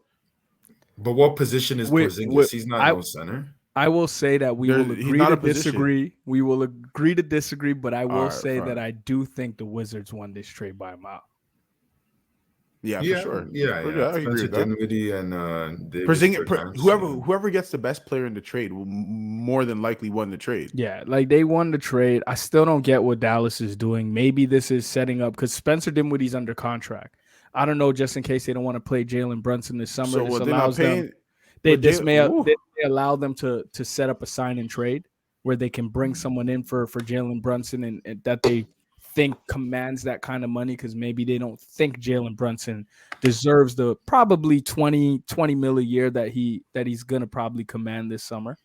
But what position is Porzingis? He's not no center. I will say that we will He's agree not to a position. disagree. We will agree to disagree, but I will All right, say fine. that I do think the Wizards won this trade by a mile. Yeah, for sure. Yeah. I agree Spencer with that. Dinwiddie and Davis Bertans, Whoever gets the best player in the trade will more than likely win the trade. Yeah, like they won the trade. I still don't get what Dallas is doing. Maybe this is setting up because Spencer Dinwiddie's under contract. I don't know, just in case they don't want to play Jalen Brunson this summer. So This they're not allows them. paying. This may allow them to set up a sign and trade where they can bring someone in for Jalen Brunson and that they think commands that kind of money because maybe they don't think Jalen Brunson deserves the probably 20 mil a year that he's gonna probably command this summer.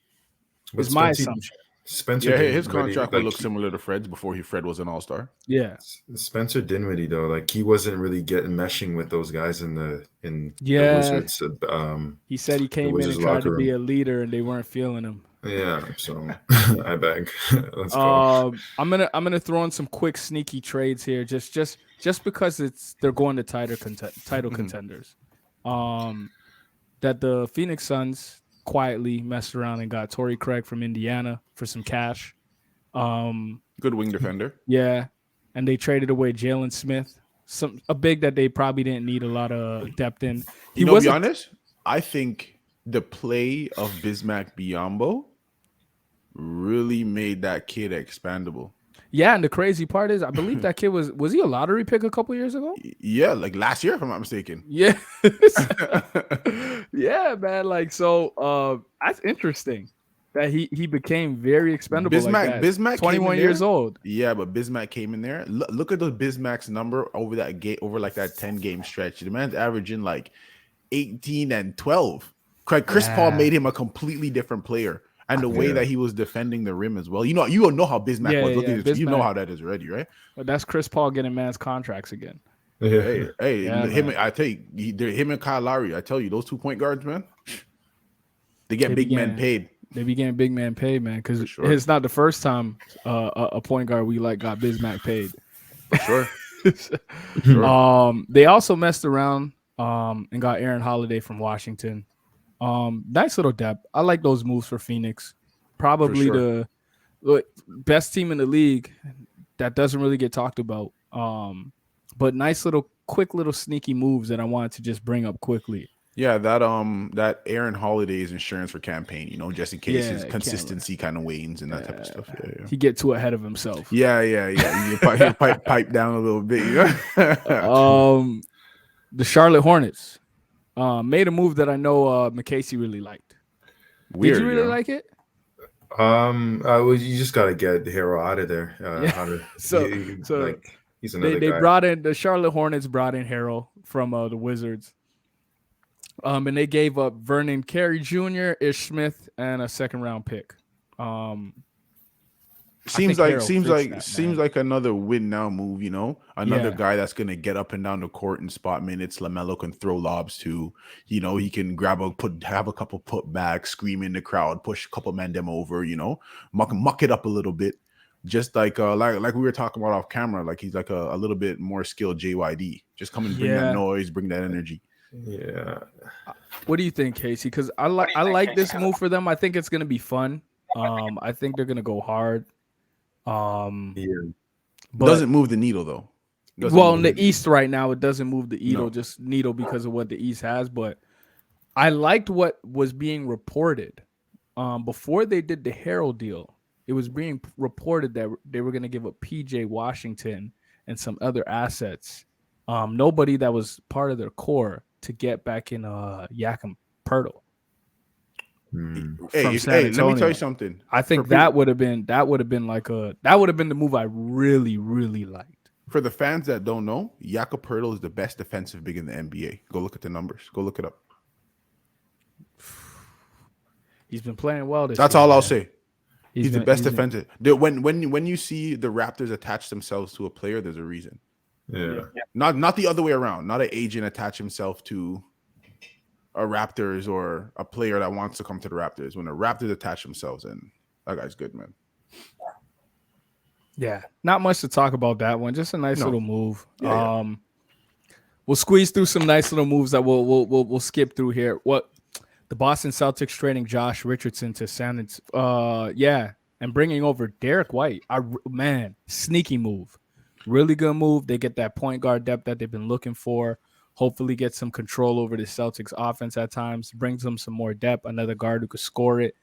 Is my assumption. Spencer his Dinwiddie, contract will look similar to Fred's before Fred was an all-star. Yeah. Spencer Dinwiddie though, like he wasn't really meshing with those guys in the Wizards. He said he came in and tried to be a leader, and they weren't feeling him. Yeah, so I beg. Let's go. I'm gonna throw in some quick sneaky trades here, just because they're going to title contenders. That the Phoenix Suns quietly messed around and got Torrey Craig from Indiana for some cash. Good wing defender. Yeah, and they traded away Jalen Smith, a big that they probably didn't need a lot of depth in. To be honest, I think the play of Bismack Biyombo really made that kid expandable. Yeah, and the crazy part is, I believe that kid was he a lottery pick a couple years ago? Yeah, like last year, if I'm not mistaken. Yeah, yeah, man. Like so, that's interesting that he became very expendable. Bismack, 21 years old. Yeah, but Bismack came in there. Look at the Bismack's number over like that 10-game stretch. The man's averaging like 18 and 12. Chris Paul made him a completely different player. And the way that he was defending the rim as well. You know how Bismack was. Look at this. You know how that is already, right? But that's Chris Paul getting man's contracts again. Hey, I tell you, him and Kyle Lowry, I tell you, those 2 point guards, man, they get big men paid. They be getting big man paid, man, because it's not the first time a point guard we like got Bismack paid. For sure. They also messed around and got Aaron Holiday from Washington. Nice little depth. I like those moves for Phoenix. Probably the best team in the league that doesn't really get talked about. But nice quick little sneaky moves that I wanted to just bring up quickly. Yeah, that Aaron Holiday is insurance for campaign, just in case his consistency kind of wanes and that type of stuff. Yeah. He get too ahead of himself. Yeah. You pipe down a little bit. The Charlotte Hornets made a move that I know McCasey really liked. Weird, did you really like it? Well, you just gotta get the hero out of there. He's another guy. Brought in the Charlotte Hornets brought in Harrell from the Wizards. And they gave up Vernon Carey Jr., Ish Smith, and a 2nd-round pick. Seems like another win now move, another guy that's gonna get up and down the court and spot minutes. LaMelo can throw lobs too. He can have a couple putbacks, scream in the crowd, push a couple men them over. Muck it up a little bit, just like we were talking about off camera. Like he's like a little bit more skilled JYD. Just come and bring that noise, bring that energy. Yeah. What do you think, Casey? Because I like this move for them. I think it's gonna be fun. I think they're gonna go hard. But doesn't move the needle though. In the East right now, it doesn't move the needle because of what the East has. But I liked what was being reported before they did the Harrell deal. It was being reported that they were going to give up PJ Washington and some other assets. Nobody that was part of their core to get back in Jakob Poeltl. Hey, let me tell you something. I think that would have been the move I really, really liked. For the fans that don't know, Jakob Poeltl is the best defensive big in the NBA. Go look at the numbers. Go look it up. He's been playing well this That's year, all man. I'll say. He's the best defensive. When you see the Raptors attach themselves to a player, there's a reason. Yeah. Not the other way around. Not an agent attach himself to a Raptors or a player that wants to come to the Raptors. When the Raptors attach themselves in, that guy's good, man. Yeah, not much to talk about that one. Just a nice little move. Yeah. We'll squeeze through some nice little moves that we'll skip through here. The Boston Celtics trading Josh Richardson to yeah, and bringing over Derek White. Man, sneaky move. Really good move. They get that point guard depth that they've been looking for. Hopefully get some control over the Celtics offense at times. Brings them some more depth. Another guard who could score it.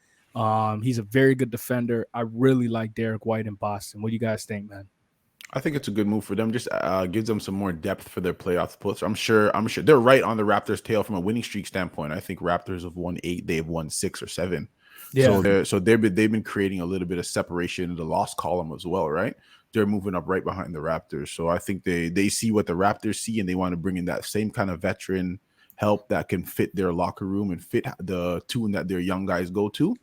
He's a very good defender. I really like Derek White in Boston. What do you guys think, man? I think it's a good move for them. Just gives them some more depth for their playoff push. I'm sure they're right on the Raptors' tail from a winning streak standpoint. I think Raptors have won 8, they have won 6 or 7. Yeah. So they've been creating a little bit of separation in the loss column as well, right? They're moving up right behind the Raptors. So I think they see what the Raptors see, and they want to bring in that same kind of veteran help that can fit their locker room and fit the tune that their young guys go to,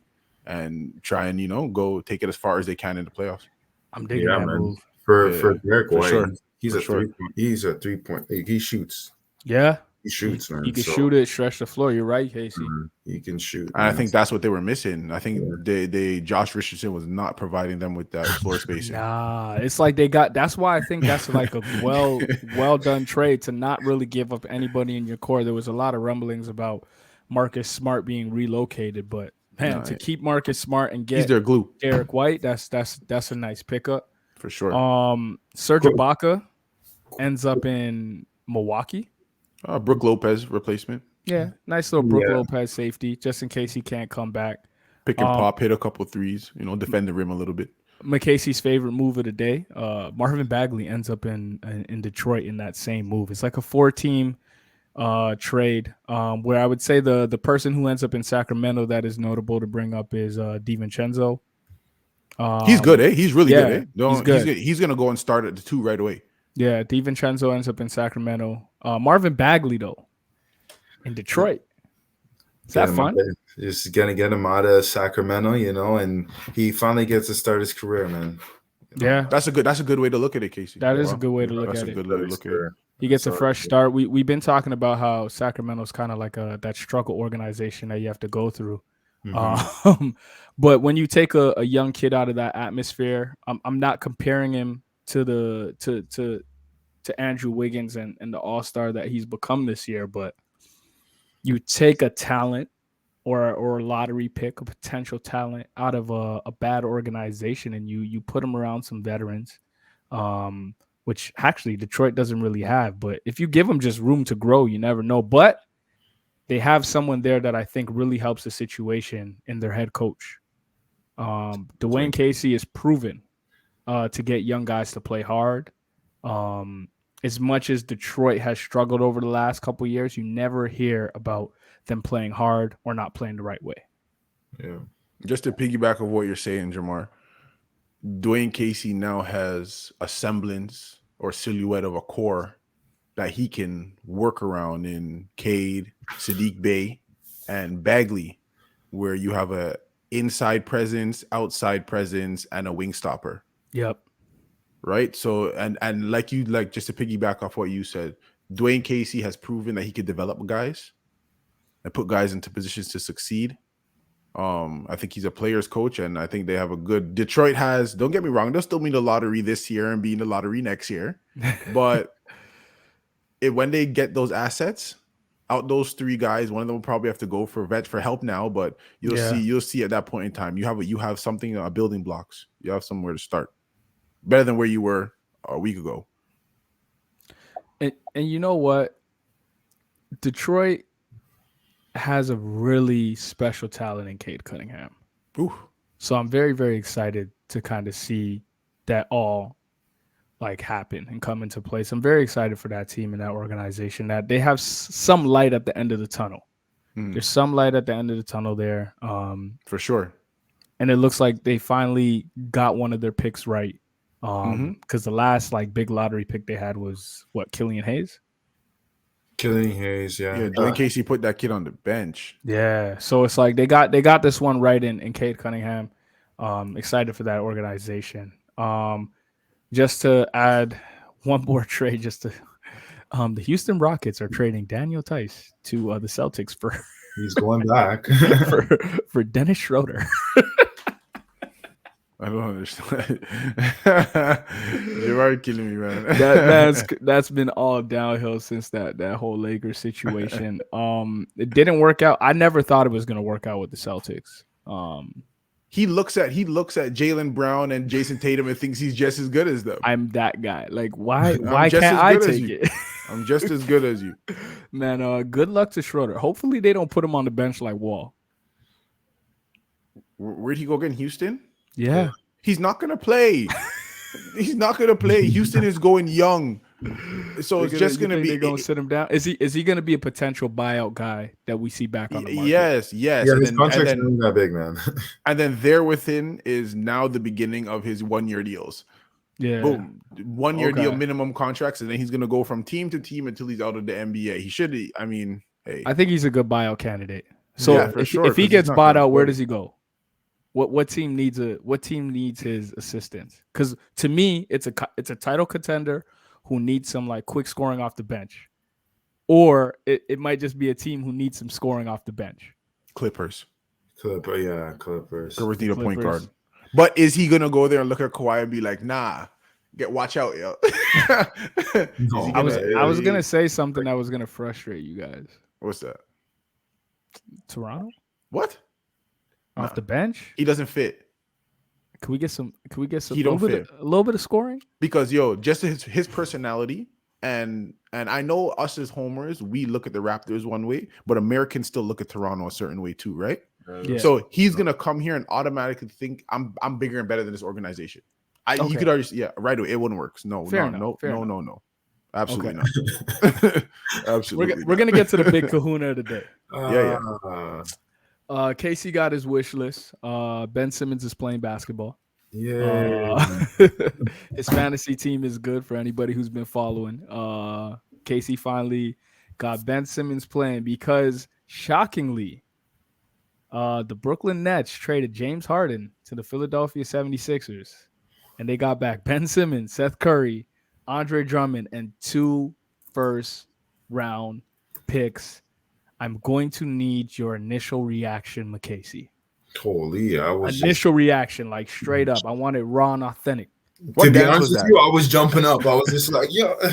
and try and go take it as far as they can in the playoffs. I'm digging that move. For Derek White, sure. He's a 3-point. He shoots. Yeah. He shoots, man. He can shoot it, stretch the floor. You're right, Casey. He can shoot. And I think that's what they were missing. I think Josh Richardson was not providing them with that floor spacing. Nah, it's like that's why I think that's like a well done trade to not really give up anybody in your core. There was a lot of rumblings about Marcus Smart being relocated, but man, to keep Marcus Smart and get he's their glue. Derek White, that's a nice pickup. For sure. Serge Ibaka ends up in Milwaukee. Brook Lopez replacement. Yeah, nice little Brook Lopez safety, just in case he can't come back. Pick and pop, hit a couple threes, defend the rim a little bit. McCasey's favorite move of the day. Marvin Bagley ends up in Detroit in that same move. It's like a 4-team trade, where I would say the person who ends up in Sacramento that is notable to bring up is DiVincenzo. He's good, eh? He's really good, eh? He's good. He's gonna go and start at the 2 right away. Yeah, DiVincenzo ends up in Sacramento. Marvin Bagley though, in Detroit. Is that fun? Just gonna get him out of Sacramento, and he finally gets to start his career, man. Yeah, that's a good way to look at it, Casey. That is a good way to look at it. That's a good way to look at it. He gets a fresh start. We've been talking about how Sacramento's kind of like that struggle organization that you have to go through. Mm-hmm. But when you take a young kid out of that atmosphere, I'm not comparing him to Andrew Wiggins and the all-star that he's become this year, but you take a talent or a lottery pick, a potential talent out of a bad organization, and you put him around some veterans, which actually Detroit doesn't really have. But if you give them just room to grow, you never know. But they have someone there that I think really helps the situation in their head coach. Dwayne Casey is proven to get young guys to play hard. As much as Detroit has struggled over the last couple of years, you never hear about them playing hard or not playing the right way. Yeah. Just to piggyback of what you're saying, Jamar, Dwayne Casey now has a semblance or silhouette of a core that he can work around in Cade, Sadiq Bey, and Bagley, where you have a inside presence, outside presence, and a wing stopper. Yep. Right. So and just to piggyback off what you said, Dwayne Casey has proven that he could develop guys and put guys into positions to succeed. I think he's a player's coach, and I think they have a good. Detroit has. Don't get me wrong; they'll still be in the lottery this year and be in the lottery next year. But when they get those assets out, those 3 guys, one of them will probably have to go for help now. But you'll see at that point in time, you have something, building blocks. You have somewhere to start. Better than where you were a week ago. And you know what? Detroit has a really special talent in Cade Cunningham. Ooh. So I'm very, very excited to kind of see that all happen and come into place. I'm very excited for that team and that organization, that they have some light at the end of the tunnel. There's some light at the end of the tunnel there. For sure. And it looks like they finally got one of their picks right. Because the last big lottery pick they had was Killian Hayes. Killian Hayes, yeah. Dwayne Casey put that kid on the bench. Yeah, so it's like they got this one right in Cade Cunningham. Excited for that organization. Just to add one more trade, the Houston Rockets are trading Daniel Tice to the Celtics for. He's going back for Dennis Schroeder. I don't understand. You're killing me, man. That's been all downhill since that whole Lakers situation. It didn't work out. I never thought it was gonna work out with the Celtics. He looks at Jaylen Brown and Jason Tatum and thinks he's just as good as them. I'm that guy. Like, why can't I take it? I'm just as good as you. Man, good luck to Schroeder. Hopefully they don't put him on the bench like Wall. Where'd he go again? Houston? Yeah. He's not gonna play. He's not gonna play. Houston is going young. So it's just gonna be. They're gonna sit him down. Is he gonna be a potential buyout guy that we see back on the market? Yes. Yeah, his contract's not that big, man. And then there within is now the beginning of his 1-year deals. Yeah. Boom. 1-year deal, minimum contracts, and then he's gonna go from team to team until he's out of the NBA. He should. I mean, hey. I think he's a good buyout candidate. So yeah, for sure, if he gets bought out, where does he go? What team needs his assistance? Because to me, it's a title contender who needs some like quick scoring off the bench, or it might just be a team who needs some scoring off the bench. Clippers. Clippers need a point guard. But is he gonna go there and look at Kawhi and be like, nah, watch out, yo? No, I was gonna say something that was gonna frustrate you guys. What's that? Toronto? What? Off the bench? He doesn't fit. Can we get some He don't fit. A little bit of scoring? Because just his personality and I know us as homers, we look at the Raptors one way, but Americans still look at Toronto a certain way too, right? Yeah. So he's gonna come here and automatically think I'm bigger and better than this organization. You could already right away. It wouldn't work. No. Absolutely not. Absolutely. We're gonna get to the big kahuna of the day. Yeah. Casey got his wish list. Ben Simmons is playing basketball. Yeah. His fantasy team is good for anybody who's been following. Casey finally got Ben Simmons playing because shockingly, the Brooklyn Nets traded James Harden to the Philadelphia 76ers, and they got back Ben Simmons, Seth Curry, Andre Drummond, and 2 first-round picks. I'm going to need your initial reaction, McCasey. Holy, initial reaction, like straight up. I want it raw and authentic. To be honest with you, I was jumping up. I was just like,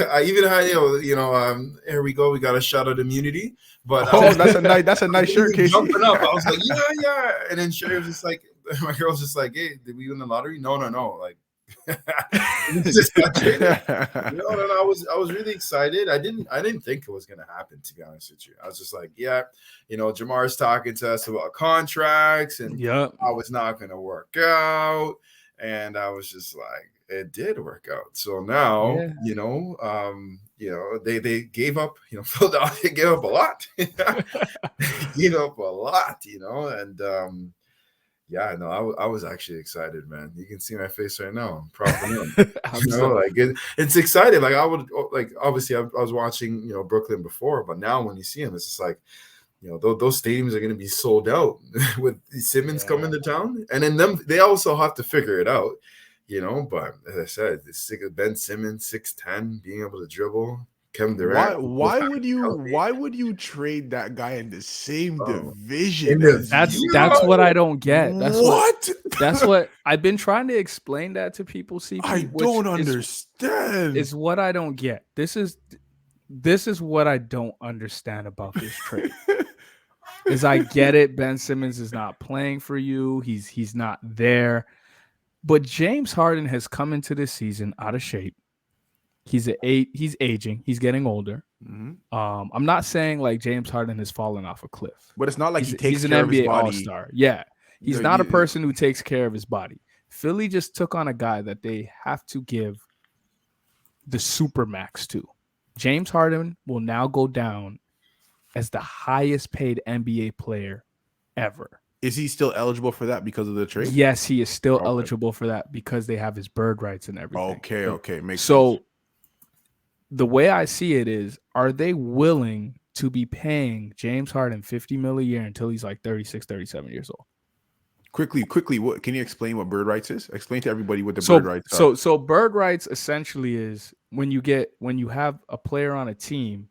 I even had, here we go. We got a shot at immunity. But that's a nice shirt, Casey. Jumping up, I was like, yeah. And then Sherry was just like, my girl's just like, hey, did we win the lottery? No. Like, just I was really excited. I didn't think it was gonna happen, to be honest with you. I was just like, Jamar's talking to us about contracts, and I was not gonna work out, and I was just like, it did work out. So now, they gave up. Philadelphia gave up a lot. Gave up a lot, and. I was actually excited, man. You can see my face right now. I'm proud of them. It's exciting. Like obviously I was watching, Brooklyn before, but now when you see them, it's just like, those stadiums are going to be sold out with Simmons coming to town, and then they also have to figure it out, But as I said, it's Ben Simmons, 6'10", being able to dribble. Kevin Durant. Why would you trade that guy in the same division? That's what I don't get. That's what I've been trying to explain that to people. I don't understand. Is what I don't get. This is what I don't understand about this trade. Is I get it. Ben Simmons is not playing for you. He's not there. But James Harden has come into this season out of shape. He's aging. He's getting older. Mm-hmm. I'm not saying like James Harden has fallen off a cliff, but it's not like he's an NBA All-Star. Yeah, he's not a person who takes care of his body. Philly just took on a guy that they have to give the supermax to. James Harden will now go down as the highest paid NBA player ever. Is he still eligible for that because of the trade? Yes, he is still eligible for that because they have his bird rights and everything. Okay, makes sense. The way I see it is, are they willing to be paying James Harden $50 million a year until he's like 36, 37 years old? Quickly, what can you explain what bird rights is? Explain to everybody what the bird rights are. So bird rights essentially is when you have a player on a team,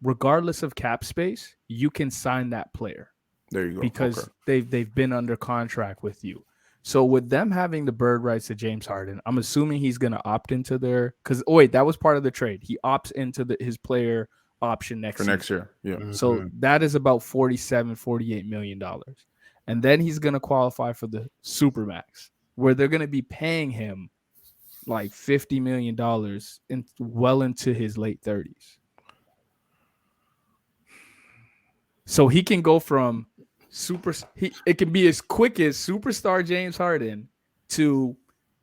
regardless of cap space, you can sign that player. There you go. Because they've been under contract with you. So with them having the bird rights to James Harden, I'm assuming he's going to opt into their because wait, that was part of the trade. He opts into his player option next for season. next year. Yeah. So that is about 48 million dollars. And then he's going to qualify for the Supermax, where they're going to be paying him like $50 million well into his late 30s. So he can go from it can be as quick as superstar James Harden to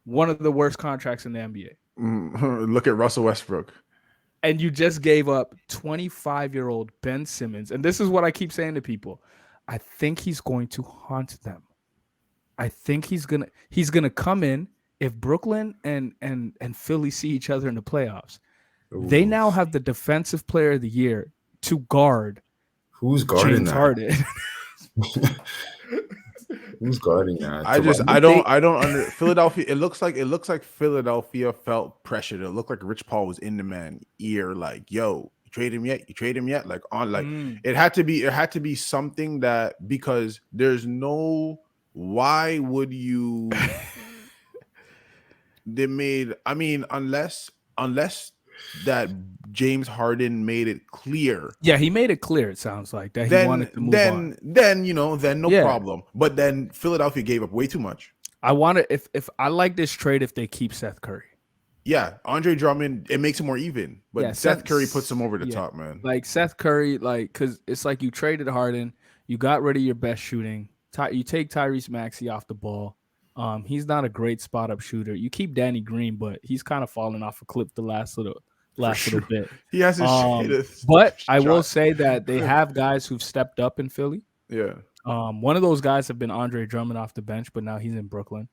one of the worst contracts in the NBA. Look at Russell Westbrook. And you just gave up 25-year-old Ben Simmons. And this is what I keep saying to people. I think he's going to haunt them. I think he's gonna come in if Brooklyn and Philly see each other in the playoffs. Ooh. They now have the defensive player of the year to guard who's guarding James Harden. Who's guarding that? I don't Philadelphia. It looks like Philadelphia felt pressured. It looked like Rich Paul was in the man ear, like, yo, you trade him yet? You trade him yet? Like on like it had to be something that, because there's no, why would you unless that James Harden made it clear. Yeah, he made it clear, it sounds like, that he wanted to move on. Then no problem. But then Philadelphia gave up way too much. I want to, if I like this trade if they keep Seth Curry. Yeah, Andre Drummond, it makes it more even. But yeah, Seth Curry puts him over the top, man. Like Seth Curry, like, because it's like you traded Harden, you got rid of your best shooting. You take Tyrese Maxey off the ball. He's not a great spot up shooter. You keep Danny Green, but he's kind of fallen off a cliff the last little bit. He hasn't but I will say that they have guys who've stepped up in Philly. Yeah. One of those guys have been Andre Drummond off the bench, but now he's in Brooklyn.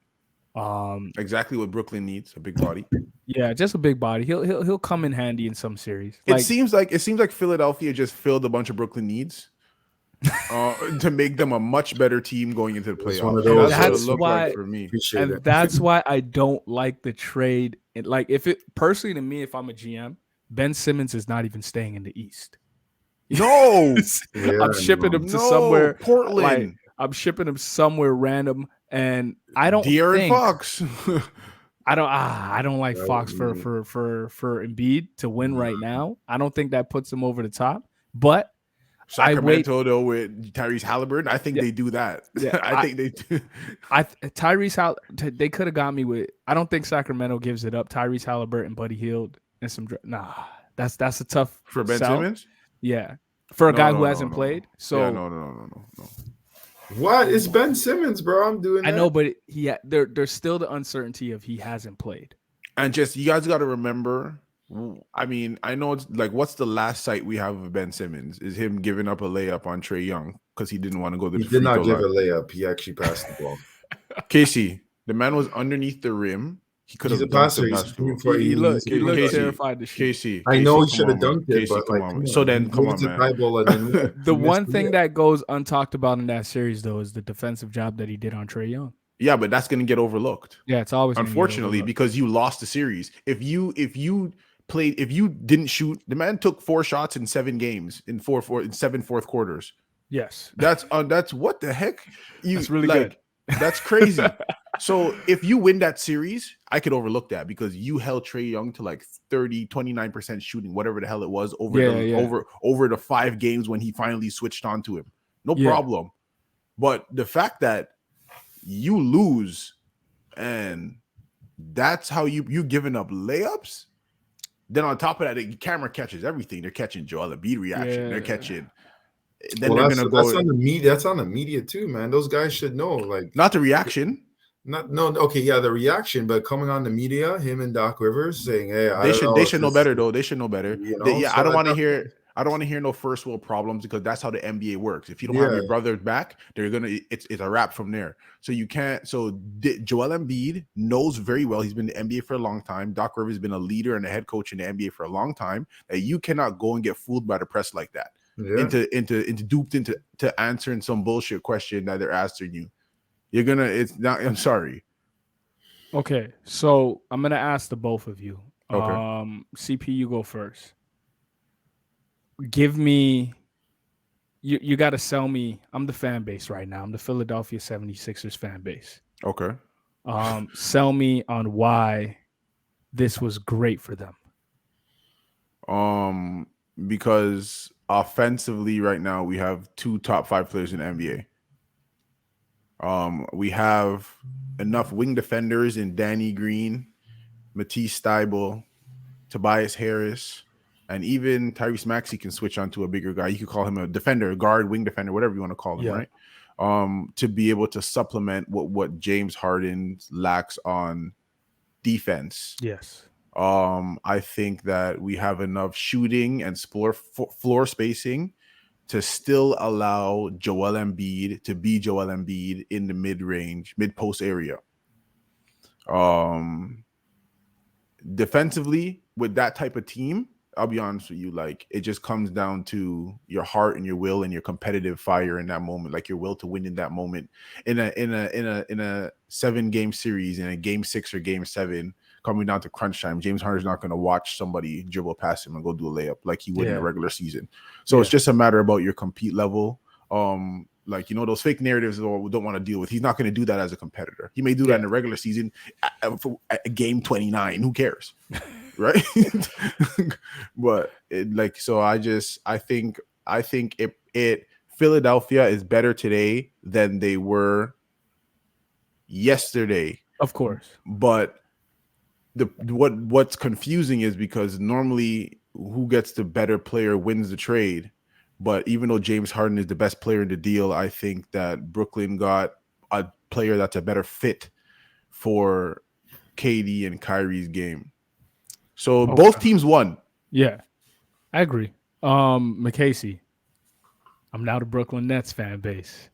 Exactly what Brooklyn needs, a big body. Yeah, just a big body. He'll come in handy in some series. It seems like Philadelphia just filled a bunch of Brooklyn needs to make them a much better team going into the playoffs. That's what it looked like for me. That's why I don't like the trade. Like, if it personally to me, if I'm a GM, Ben Simmons is not even staying in the East. No, I'm shipping him to somewhere Portland. Like, I'm shipping him somewhere random, and I don't De'Aaron Fox. I don't like Fox for Embiid to win right now. I don't think that puts him over the top. But Sacramento though with Tyrese Halliburton, I think they do that. Yeah, I think they do. They could have got me with. I don't think Sacramento gives it up. Tyrese Halliburton, Buddy Hield, and some. Nah, that's a tough for Ben sell. Simmons. Yeah, for a guy who hasn't played. So yeah, no. What? It's Ben Simmons, bro. I'm doing that. I know, but there's still the uncertainty of he hasn't played. And just, you guys got to remember, I mean, I know it's like, what's the last sight we have of Ben Simmons? Is him giving up a layup on Trae Young because he didn't want to go to the free throw line. He did not give a layup. He actually passed the ball. Casey, the man was underneath the rim. He could have passed it. He looked terrified to shoot. Casey, I know he should have dunked it, Casey, but come on. So then, come on, man. The one thing that goes untalked about in that series, though, is the defensive job that he did on Trae Young. Yeah, but that's going to get overlooked. Yeah, it's always unfortunately because you lost the series. If you didn't shoot, the man took 4 shots in 7 games in 7 fourth quarters. Yes, that's what the heck. That's really good. That's crazy. So if you win that series, I could overlook that because you held Trae Young to like 29% shooting, whatever the hell it was, over the 5 games when he finally switched on to him. No problem. But the fact that you lose and that's how you giving up layups, then on top of that, the camera catches everything. They're catching Joel Embiid reaction. Yeah. They're catching. Then they're gonna go. That's on the media. That's on the media too, man. Those guys should know. Like, not the reaction. The reaction, but coming on the media, him and Doc Rivers saying, "Hey, they should know better, though. They should know better." You know? I don't want to hear. I don't want to hear no first world problems because that's how the NBA works. If you don't have your brother back, it's a wrap from there. So you can't. So Joel Embiid knows very well. He's been in the NBA for a long time. Doc Rivers has been a leader and a head coach in the NBA for a long time. That you cannot go and get fooled by the press like that. Yeah. Into duped into answering some bullshit question that they're asking you. I'm sorry. Okay, so I'm gonna ask the both of you. Okay. CP, you go first. Give me, you got to sell me. I'm the fan base right now. I'm the Philadelphia 76ers fan base. Okay. Sell me on why this was great for them. Because offensively right now we have 2 top 5 players in the NBA. We have enough wing defenders in Danny Green, Matisse Thybulle, Tobias Harris, and even Tyrese Maxey can switch onto a bigger guy. You could call him a defender, guard, wing defender, whatever you want to call him, Yeah. right? To be able to supplement what James Harden lacks on defense. Yes. I think that we have enough shooting and floor spacing to still allow Joel Embiid to be Joel Embiid in the mid-range, mid-post area. Defensively, with that type of team, I'll be honest with you, like it just comes down to your heart and your will and your competitive fire in that moment, like your will to win in that moment. In a 7-game series, in a game 6 or game 7, coming down to crunch time, James Harden's not going to watch somebody dribble past him and go do a layup like he would in a regular season. So it's just a matter about your compete level. Like, you know, those fake narratives we don't want to deal with. He's not going to do that as a competitor. He may do that in the regular season at game 29. Who cares? Right. But I think Philadelphia is better today than they were yesterday. Of course. But what's confusing is because normally who gets the better player wins the trade. But even though James Harden is the best player in the deal, I think that Brooklyn got a player that's a better fit for KD and Kyrie's game. So both teams won. Yeah, I agree. McCasey, I'm now the Brooklyn Nets fan base.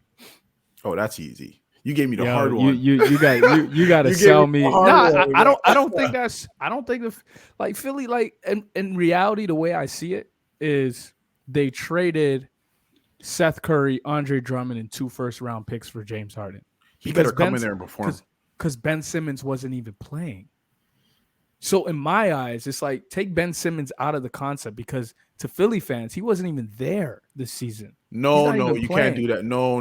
Oh, that's easy. You gave me the hard one. You got to sell me. No, I don't think that's. I don't think like Philly. Like in reality, the way I see it is they traded Seth Curry, Andre Drummond, and 2 first-round picks for James Harden. He better come in there and perform. Because Ben Simmons wasn't even playing. So in my eyes, it's like take Ben Simmons out of the concept because to Philly fans, he wasn't even there this season. No, you can't do that. No.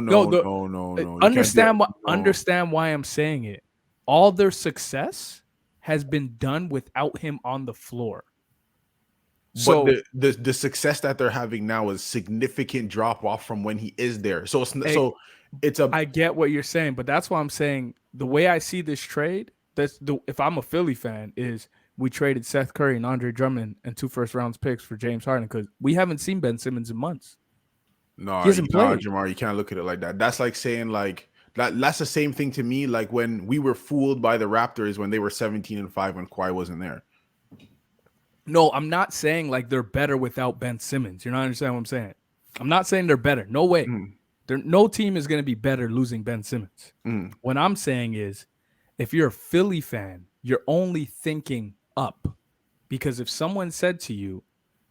Understand why I'm saying it. All their success has been done without him on the floor. So but the success that they're having now is significant drop off from when he is there. So I get what you're saying, but that's why I'm saying the way I see this trade. If I'm a Philly fan, is we traded Seth Curry and Andre Drummond and 2 first-round picks for James Harden because we haven't seen Ben Simmons in months. No, Jamar, you can't look at it like that. That's like saying like that's the same thing to me. Like when we were fooled by the Raptors when they were 17-5 when Kawhi wasn't there. No, I'm not saying like they're better without Ben Simmons. You're not understanding what I'm saying. I'm not saying they're better. No way. No team is going to be better losing Ben Simmons. What I'm saying is, if you're a Philly fan, you're only thinking up. Because if someone said to you,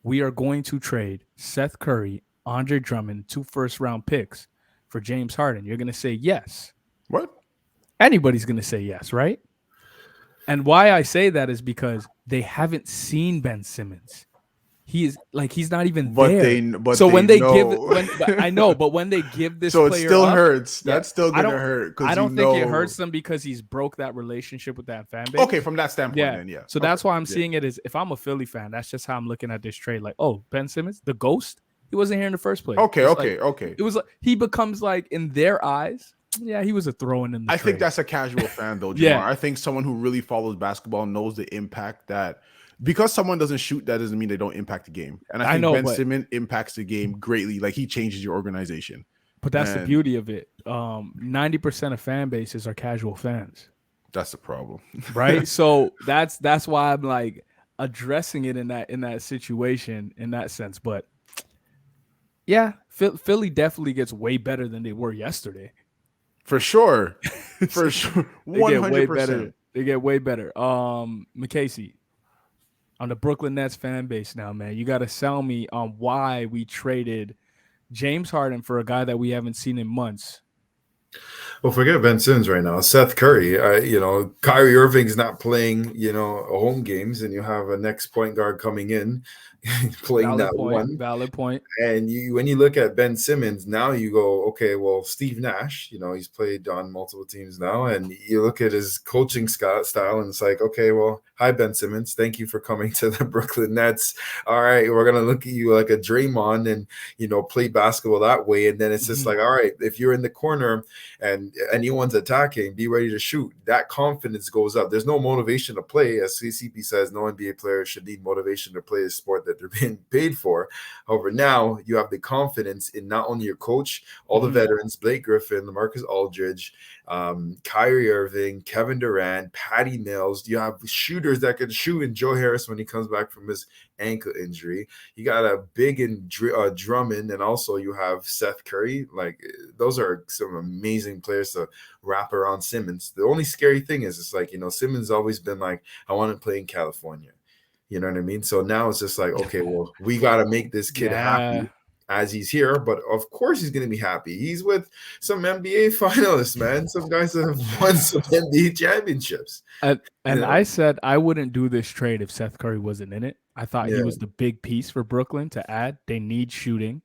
we are going to trade Seth Curry, Andre Drummond, 2 first-round picks for James Harden, you're going to say yes. What? Anybody's going to say yes, right? And why I say that is because they haven't seen Ben Simmons. He's not even there. When they give this so player it still up, hurts. That's still gonna hurt. I don't think it hurts them because he's broke that relationship with that fan base. Okay, from that standpoint, then. So that's why I'm seeing it as if I'm a Philly fan, that's just how I'm looking at this trade. Like, oh, Ben Simmons, the ghost, he wasn't here in the first place. Okay. It was like he becomes like in their eyes. Yeah, he was a throw-in in the I trade. think that's a casual fan though, Jamar. Yeah. I think someone who really follows basketball knows the impact that. Because someone doesn't shoot, that doesn't mean they don't impact the game. And I think Ben Simmons impacts the game greatly. Like he changes your organization. But that's the beauty of it. 90% of fan bases are casual fans. That's the problem, right? So that's why I'm like addressing it in that situation in that sense. But yeah, Philly definitely gets way better than they were yesterday. For sure, 100%. They get way better. McCasey. On the Brooklyn Nets fan base now, man, you got to sell me on why we traded James Harden for a guy that we haven't seen in months Well, forget Ben Simmons right now. Seth Curry, Kyrie Irving's not playing, home games, and you have a next point guard coming in playing Valid that point. one. Valid point. And when you look at Ben Simmons, now you go, okay, well, Steve Nash, he's played on multiple teams now, and you look at his coaching style, and it's like, okay, well, hi, Ben Simmons. Thank you for coming to the Brooklyn Nets. All right, we're going to look at you like a Draymond and, play basketball that way. And then it's just like, all right, if you're in the corner and anyone's attacking, be ready to shoot. That confidence goes up. There's no motivation to play. As CCP says, no NBA player should need motivation to play a sport that they're being paid for. However, now you have the confidence in not only your coach, all the veterans, Blake Griffin, LaMarcus Aldridge, Kyrie Irving, Kevin Durant, Patty Mills. You have shooters that can shoot, and Joe Harris when he comes back from his ankle injury. You got a big and Drummond, and also you have Seth Curry. Like, those are some amazing players to wrap around Simmons. The only scary thing is it's like, Simmons always been like, I want to play in California. You know what I mean? So now it's just like, okay, well, we got to make this kid happy as he's here. But of course he's going to be happy. He's with some NBA finalists, man. Some guys that have won some NBA championships. And I said I wouldn't do this trade if Seth Curry wasn't in it. I thought he was the big piece for Brooklyn to add. They need shooting.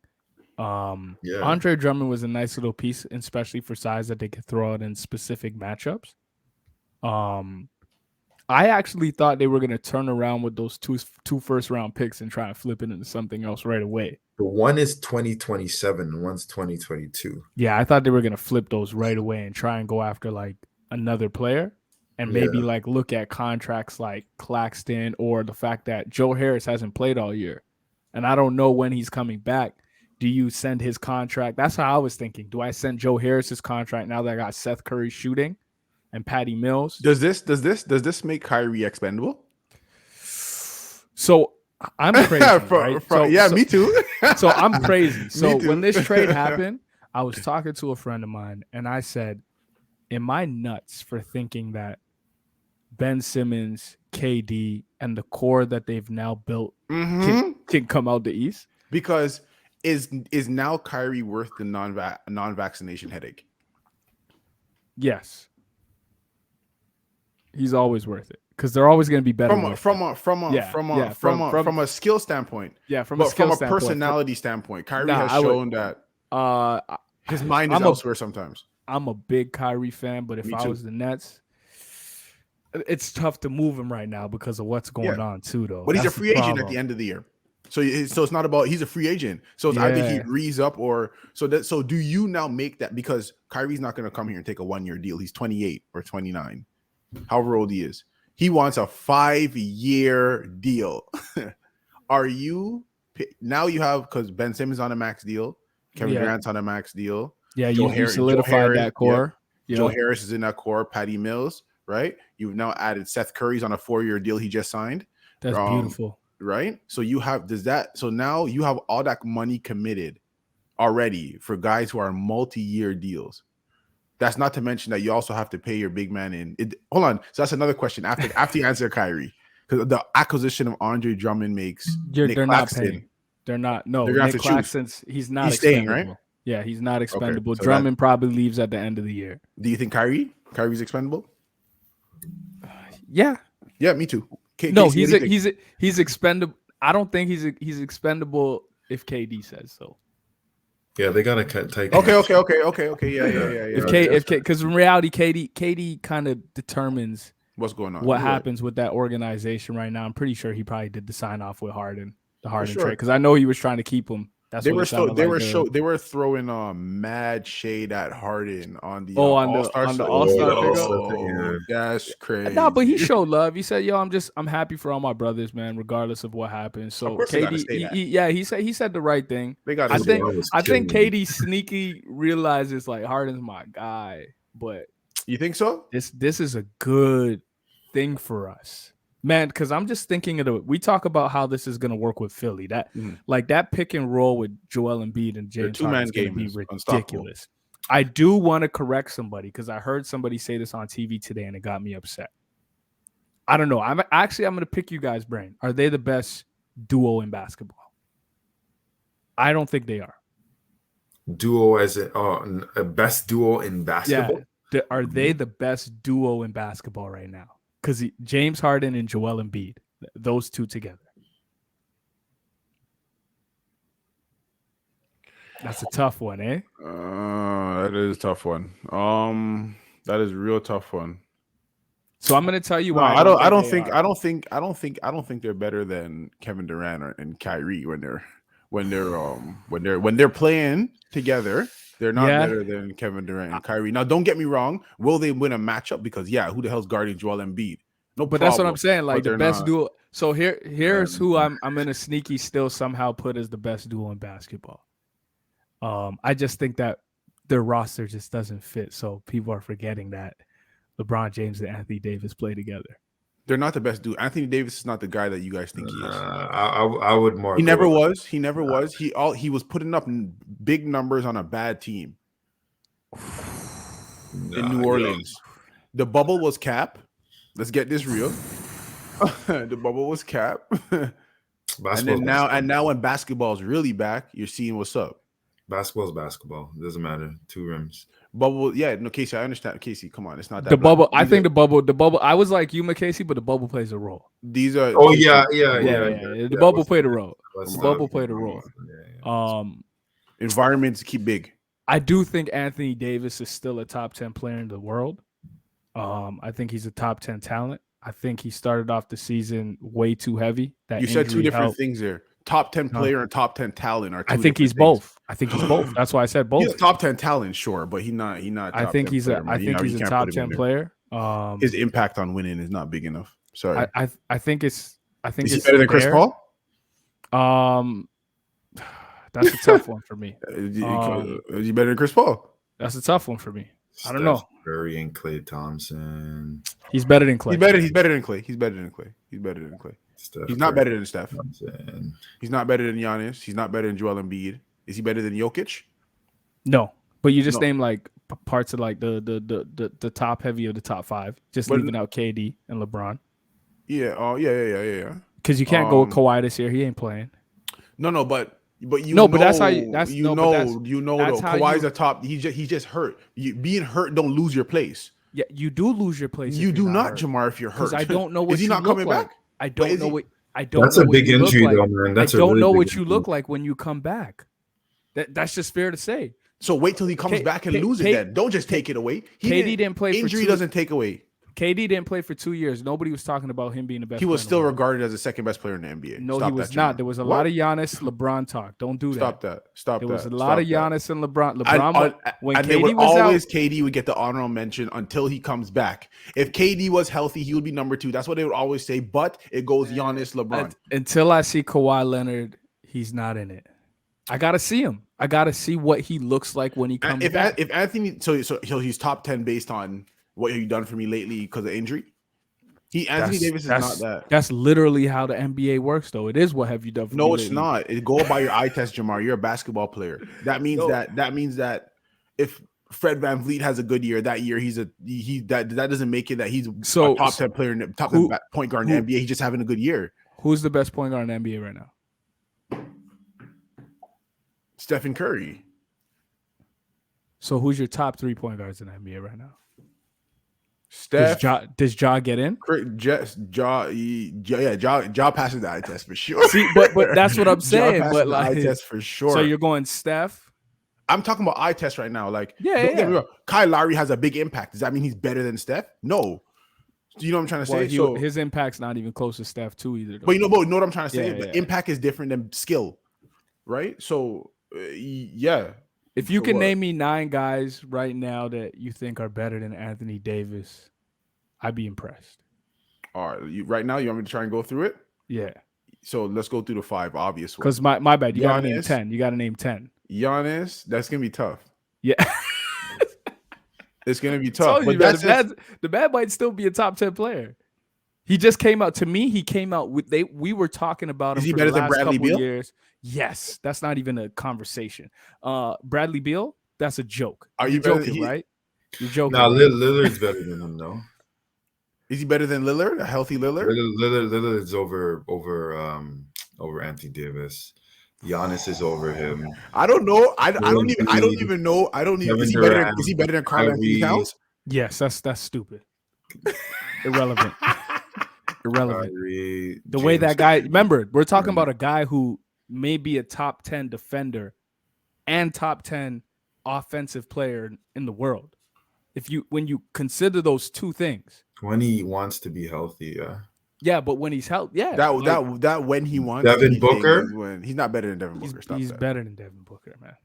Andre Drummond was a nice little piece, especially for size that they could throw out in specific matchups. I actually thought they were going to turn around with those two first-round picks and try and flip it into something else right away. But one is 2027, one's 2022. Yeah, I thought they were going to flip those right away and try and go after like another player and maybe like look at contracts like Claxton or the fact that Joe Harris hasn't played all year. And I don't know when he's coming back. Do you send his contract? That's how I was thinking. Do I send Joe Harris's contract now that I got Seth Curry shooting and Patty Mills? Does this make Kyrie expendable? So I'm crazy, right? Me too. So I'm crazy. So when this trade happened, I was talking to a friend of mine, and I said, am I nuts for thinking that Ben Simmons, KD, and the core that they've now built can come out the East? Because is now Kyrie worth the non-vaccination headache? Yes. He's always worth it because they're always going to be better from a skill standpoint. Yeah, from a personality standpoint, Kyrie has shown that his mind is elsewhere sometimes. I'm a big Kyrie fan, but if I was the Nets, it's tough to move him right now because of what's going on too, though. But he's a free agent at the end of the year. So it's not about he's a free agent. So it's either he agrees up or so do you now make that because Kyrie's not going to come here and take a 1-year deal. He's 28 or 29, however old he is. He wants a 5-year deal. Are you now you have because Ben Simmons on a max deal, Kevin Durant's on a max deal. Yeah, you solidified that core. Yeah. Joe Harris is in that core. Patty Mills, right? You've now added Seth Curry's on a 4-year deal he just signed. That's beautiful. Right? So you have so now you have all that money committed already for guys who are multi-year deals. That's not to mention that you also have to pay your big man in. Hold on. So that's another question after you answer Kyrie. Because the acquisition of Andre Drummond makes they're not paying. They're not. No, Nick Claxton's he's not staying, expendable. right? Yeah, he's not expendable. Okay, so Drummond probably leaves at the end of the year. Do you think Kyrie's expendable? Yeah. Yeah, me too. No, he's expendable. I don't think he's expendable if KD says so. Yeah, they gotta take. Okay. Yeah. Because in reality, KD kind of determines what's going on, what happens with that organization right now. I'm pretty sure he probably did the sign off with Harden, the Harden trade, because I know he was trying to keep him. They were throwing mad shade at Harden on the All-Star pickup. That's crazy. No, but he showed love. He said, "Yo, I'm happy for all my brothers, man, regardless of what happens." So KD, he said the right thing. I think KD sneaky realizes like Harden's my guy, but you think so? This is a good thing for us. Man, because I'm just thinking we talk about how this is going to work with Philly. That that pick and roll with Joel Embiid and James Harden is going to be ridiculous. I do want to correct somebody because I heard somebody say this on TV today and it got me upset. I don't know. I'm going to pick you guys' brain. Are they the best duo in basketball? I don't think they are. Duo as a best duo in basketball? Yeah. Are they the best duo in basketball right now? Because James Harden and Joel Embiid, those two together. That's a tough one, eh? That is a tough one. That is a real tough one. So I'm gonna tell you No, why. I don't think they're better than Kevin Durant and Kyrie when they're playing together. They're not better than Kevin Durant and Kyrie. Now, don't get me wrong. Will they win a matchup? Because who the hell's guarding Joel Embiid? No, but that's what I'm saying. Like the best duo. So here's who I'm gonna sneaky still somehow put as the best duo in basketball. I just think that their roster just doesn't fit. So people are forgetting that LeBron James and Anthony Davis play together. They're not the best dude. Anthony Davis is not the guy that you guys think he is. I would more. He never was. He never was. He was putting up big numbers on a bad team in New Orleans. The bubble was cap. Let's get this real. The bubble was cap. And now when basketball is really back, you're seeing what's up. Basketball's basketball. It doesn't matter. 2 rims. Bubble, no, Casey, I understand. Casey, come on, it's not that the bubble. I think the bubble. I was like you, Casey, but the bubble plays a role. These are. Oh yeah. The bubble played a role. The bubble played a role. Environments keep big. I do think Anthony Davis is still a top 10 player in the world. I think he's a top 10 talent. I think he started off the season way too heavy. You said 2 different things there. Top 10 player and top 10 talent are 2 I think he's both. I think he's both. That's why I said both. He's top 10 talent, sure, but he's not. I think he's a top 10 player. His impact on winning is not big enough. Sorry. I think it's. Is he better than Chris Paul? That's a tough one for me. Is he better than Chris Paul? That's a tough one for me. I don't know. Curry and Klay Thompson. He's better than Klay. He's better than Klay. He's not better than Steph. He's not better than Giannis. He's not better than Joel Embiid. Is he better than Jokic? No, but you just named like parts of like the top heavy of the top 5, just leaving out KD and LeBron. Yeah. Yeah. Because you can't go with Kawhi this year. He ain't playing. No, but that's how you. Kawhi's a top. He just hurt. Being hurt don't lose your place. Yeah, you do lose your place. You do not, Jamar. If you're hurt, I don't know what is he you not look coming like. back? I don't know what. I don't. That's know a big injury, though, man. I don't know what you look like when you come back. That's just fair to say. So wait till he comes back and lose it. Then don't just take it away. KD didn't play. Injury doesn't take away. KD didn't play for 2 years. Nobody was talking about him being the best. He was still regarded as the second best player in the NBA. No, he was not. There was a lot of Giannis, LeBron talk. Don't do that. Stop that. There was a lot of Giannis and LeBron. When and KD was always out, KD would get the honorable mention until he comes back. If KD was healthy, he would be number 2. That's what they would always say. But it goes Giannis, LeBron. Until I see Kawhi Leonard, he's not in it. I gotta see him. I gotta see what he looks like when he comes back. If Anthony, so he's top 10 based on what have you done for me lately because of injury. Anthony Davis is not that. That's literally how the NBA works, though. It is what have you done for me. No, it's not. Go by your eye test, Jamar. You're a basketball player. That means that if Fred VanVleet has a good year, that year that doesn't make it that he's a top 10 player in the top 10 point guard in the NBA. He's just having a good year. Who's the best point guard in the NBA right now? Stephen Curry. So who's your top 3 point guards in the NBA right now? Steph. Does Ja get in? Ja passes the eye test for sure. See, but that's what I'm saying. But like, eye test for sure. So you're going Steph. I'm talking about eye test right now. Like, yeah. Kyle Lowry has a big impact. Does that mean he's better than Steph? No. Do you know what I'm trying to say? So his impact's not even close to Steph too either. Though. But you know what I'm trying to say? The impact is different than skill, right? So yeah. If you can name me 9 guys right now that you think are better than Anthony Davis, I'd be impressed. All right. Right now, you want me to try and go through it? Yeah. So let's go through the 5 obvious ones. Because my bad. You got to name 10. You got to name 10. Giannis, that's going to be tough. Yeah. It's going to be tough. But the man might still be a top 10 player. He just came out. To me, he came out with we were talking about him. Is he better than Bradley Beal? Years. Yes, that's not even a conversation. Bradley Beal, that's a joke. Are you joking, right? You're joking. No, Lillard's better than him, though. Is he better than Lillard? A healthy Lillard? Lillard is over Anthony Davis. Giannis is over him. I don't know. I Joel don't even. I don't Embiid, even know. I don't even. Kevin Is he better? Than, Durant, is he better than Karl Anthony Kyrie, Towns? Yes, that's stupid. Irrelevant. Irrelevant. Kyrie, The way James that guy, remember, we're talking Harden. about a guy who may be a top 10 defender and top 10 offensive player in the world. When you consider those two things. When he wants to be healthy, Yeah, but when he's healthy, yeah. That when he wants Devin to be thing Booker? is when he's not better than Devin Booker. Stop He's that. better than Devin Booker, man.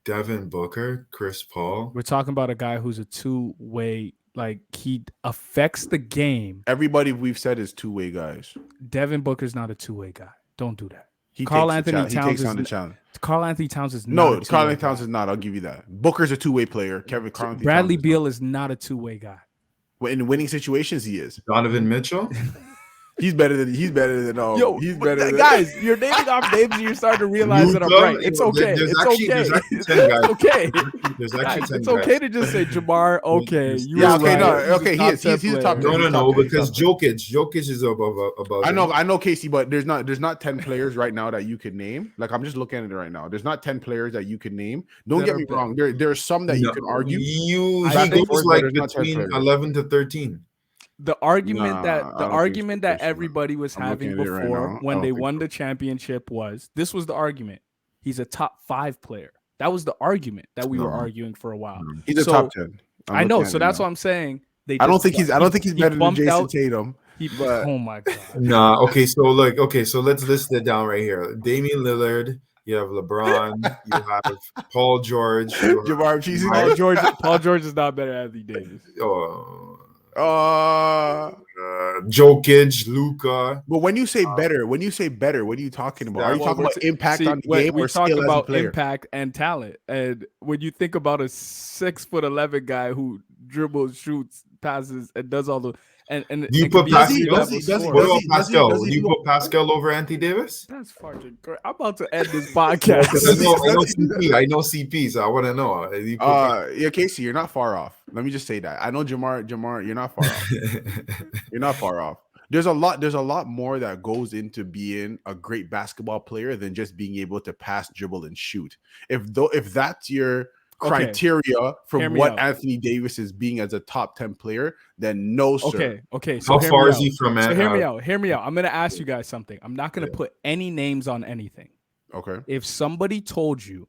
Devin Booker, Chris Paul. We're talking about a guy who's a two-way, like he affects the game. Everybody we've said is two-way guys. Devin Booker's not a two-way guy. Don't do that. He Karl takes Anthony he Towns takes is on the challenge. Karl Anthony Towns is No, not a Karl two-way Anthony Towns guy. is not. I'll give you that. Booker's a two-way player. Karl Anthony Bradley Towns Beal is not a two-way guy. in winning situations, he is. Donovan Mitchell. He's better than. He's better than. Yo, he's better than guys. You're naming off names, and you're starting to realize that I'm right. It's okay. There's It's actually- okay. there's actually 10 guys. It's okay. There's actually Guys, 10 it's guys. okay to just say Jamar. Okay, you Yeah, were okay, right. no, He's a okay, top 10 he's a player. top 10. No, He's because top Jokic is above. I know, Casey, but there's not 10 players right now that you could name. Like I'm just looking at it right now. There's not 10 players that you could name. Don't That get are me better. wrong. There are some that you can argue. He I think goes for like there's not 10 between players. 11 to 13. The argument Nah, that I the don't argument think that so. everybody was I'm having looking at it right before now. I when don't they think won so. the championship was this was the argument. He's a top 5 player. That was the argument that we were No. arguing for a while. He's a So, top 10. I know, so that's what I'm saying. I don't think he's better than bumped Jason out- Tatum. But oh my god. Nah, okay, so let's list it down right here. Damian Lillard, you have LeBron, you have Paul George, you have Jamar Cheesy. Paul George is not better than Anthony Davis. Jokic, Luka. But when you say better, what are you talking about? Are you Well, talking about impact see, on the when game we or talked skill as a about player? impact and talent, and when you think about a 6'11" guy who dribbles, shoots, passes, and does all the and Do you and put can be a Pascal? three-level does he- scorer. What about does Pascal? he Do you do- put Pascal over Anthony Davis? That's fucking great. I'm about to end this I podcast. know CP, so I want to know. Do you put Yeah, Casey, you're not far off. Let me just say that. I know Jamar, you're not far off. You're not far off. There's a lot more that goes into being a great basketball player than just being able to pass, dribble, and shoot. If that's your criteria Hear from me what out. Anthony Davis is being as a top 10 player, then no, sir. Okay. So How hear far me is he out. from So hear me out? out. Hear me out. I'm gonna ask you guys something. I'm not gonna put any names on anything. Okay. If somebody told you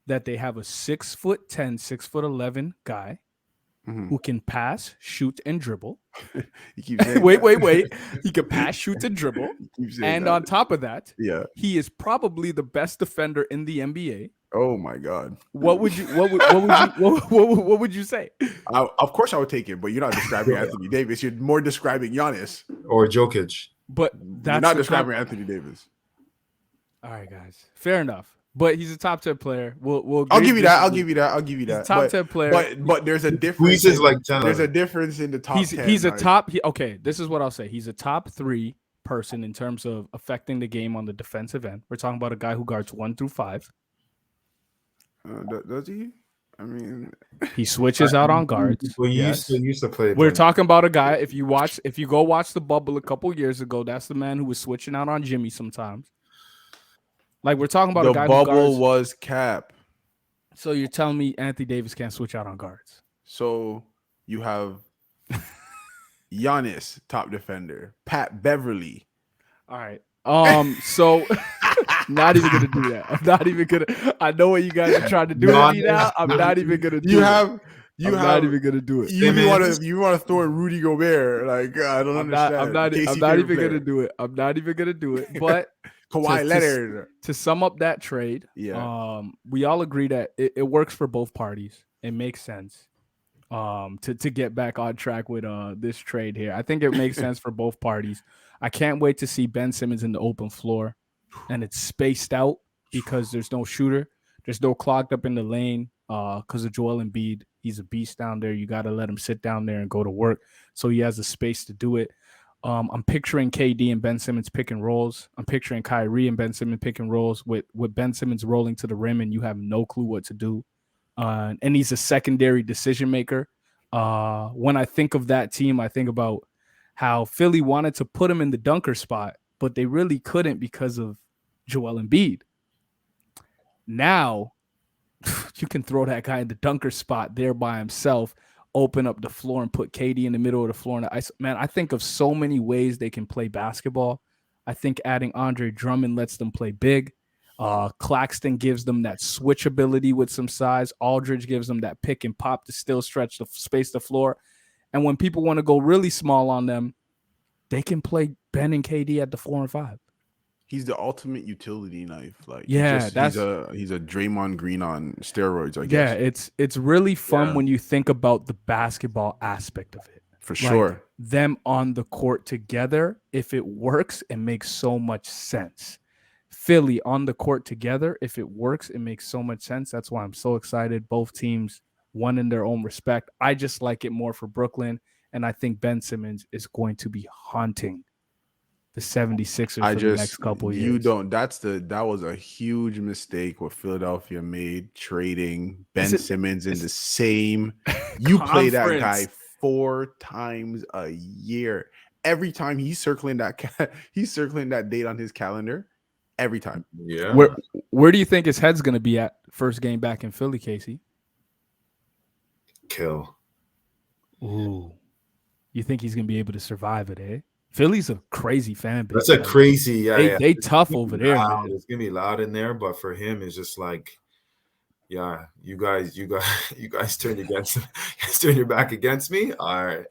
that they have a 6'10", 6'11" guy Mhm. who can pass, shoot, and dribble. You keep saying wait. that. He can pass, shoot, and dribble. You keep saying And that. on top of that, Yeah. he is probably the best defender in the NBA. Oh my God. What would you say? Of course I would take it, but you're not describing Anthony Davis. You're more describing Giannis. Or Jokic? But You're that's not the describing Anthony Davis. All right, guys. Fair enough. But he's a top 10 player. We'll I'll agree give you to that. I'll disagree. give you that. He's a top But- 10 player. But there's a difference. Squeezes like 10. There's a difference in the top 10. He's a like- top. Okay, this is what I'll say. He's a top 3 person in terms of affecting the game on the defensive end. We're talking about a guy who guards 1 through 5. Does he? I mean, He switches out on guards. Well, you Yes. used to play. We're talking about a guy. If you go watch the bubble a couple years ago, that's the man who was switching out on Jimmy sometimes. Like we're talking about the a guy who bubble guards. was cap. So you're telling me Anthony Davis can't switch out on guards? So you have Giannis, top defender. Pat Beverly. All right. So not even gonna do that. I'm not even gonna. I know what you guys are trying to do to me now. I'm not even gonna do You it. have. I'm not even gonna do it. You want to throw in Rudy Gobert? Like I don't understand. I'm not Casey even favorite player. gonna do it. I'm not even gonna do it. But Kawhi to- Leonard. to sum up that trade, Yeah. we all agree that it works for both parties. It makes sense. To get back on track with this trade here, I think it makes sense for both parties. I can't wait to see Ben Simmons in the open floor, and it's spaced out because there's no shooter. There's no clogged up in the lane because of Joel Embiid. He's a beast down there. You got to let him sit down there and go to work so he has the space to do it. I'm picturing KD and Ben Simmons pick and rolls. I'm picturing Kyrie and Ben Simmons pick and rolls with Ben Simmons rolling to the rim and you have no clue what to do. And he's a secondary decision maker. When I think of that team, I think about how Philly wanted to put him in the dunker spot, but they really couldn't because of Joel Embiid. Now you can throw that guy in the dunker spot there by himself, open up the floor and put KD in the middle of the floor. And man, I think of so many ways they can play basketball. I think adding Andre Drummond lets them play big. Claxton gives them that switch ability with some size. Aldridge gives them that pick and pop to still stretch the space the floor. And when people want to go really small on them, they can play Ben and KD at the 4 and 5. He's the ultimate utility knife. Like, yeah, he's a Draymond Green on steroids, I guess. Yeah, it's really fun when you think about the basketball aspect of it. For sure. Like, them on the court together, if it works, it makes so much sense. Philly on the court together, if it works, it makes so much sense. That's why I'm so excited. Both teams won in their own respect. I just like it more for Brooklyn, and I think Ben Simmons is going to be haunting the 76ers for the next couple of years. That was a huge mistake what Philadelphia made, trading Ben Simmons in the same. You play that guy 4 times a year. Every time he's circling that date on his calendar. Every time. Yeah. Where do you think his head's going to be at first game back in Philly, Casey? Kill. Ooh. You think he's going to be able to survive it, eh? Philly's a crazy fan base. That's a crazy, They tough over there, man. It's gonna be loud in there, but for him, it's just like, yeah, you guys turned against him. Turn your back against me. All right.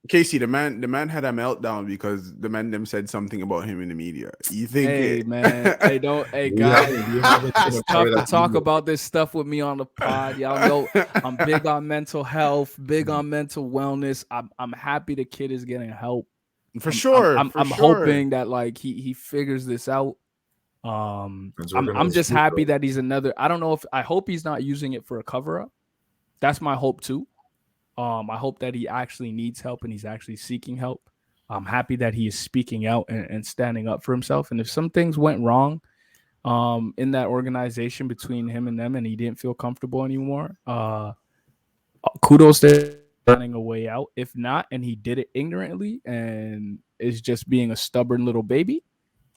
Casey, the man had a meltdown because the man them said something about him in the media. You think? Hey, man. Hey, guys. It's tough to talk about this stuff with me on the pod. Y'all know I'm big on mental health, big on mental wellness. I'm happy the kid is getting help. For sure. I'm hoping that like he figures this out. I'm just happy that he's another. I hope he's not using it for a cover up. That's my hope too. I hope that he actually needs help and he's actually seeking help. I'm happy that he is speaking out and standing up for himself. And if some things went wrong in that organization between him and them, and he didn't feel comfortable anymore, kudos to finding a way out. If not, and he did it ignorantly and is just being a stubborn little baby,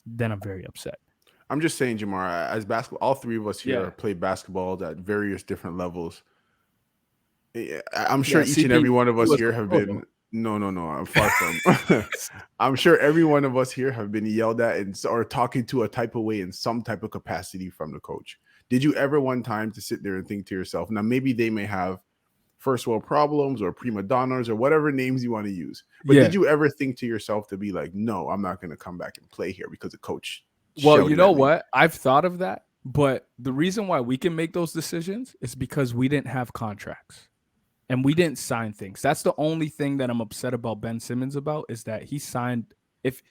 then I'm very upset. I'm just saying, Jamar, as basketball, all three of us here play basketball at various different levels. I'm sure each and every one of us here have been. No. I'm far from. I'm sure every one of us here have been yelled at or talking to a type of way in some type of capacity from the coach. Did you ever one time to sit there and think to yourself, now maybe they may have first world problems or prima donnas or whatever names you want to use, but did you ever think to yourself to be like, no, I'm not going to come back and play here because the coach? Well, you know what? I've thought of that, but the reason why we can make those decisions is because we didn't have contracts and we didn't sign things. That's the only thing that I'm upset about Ben Simmons about is that he signed. If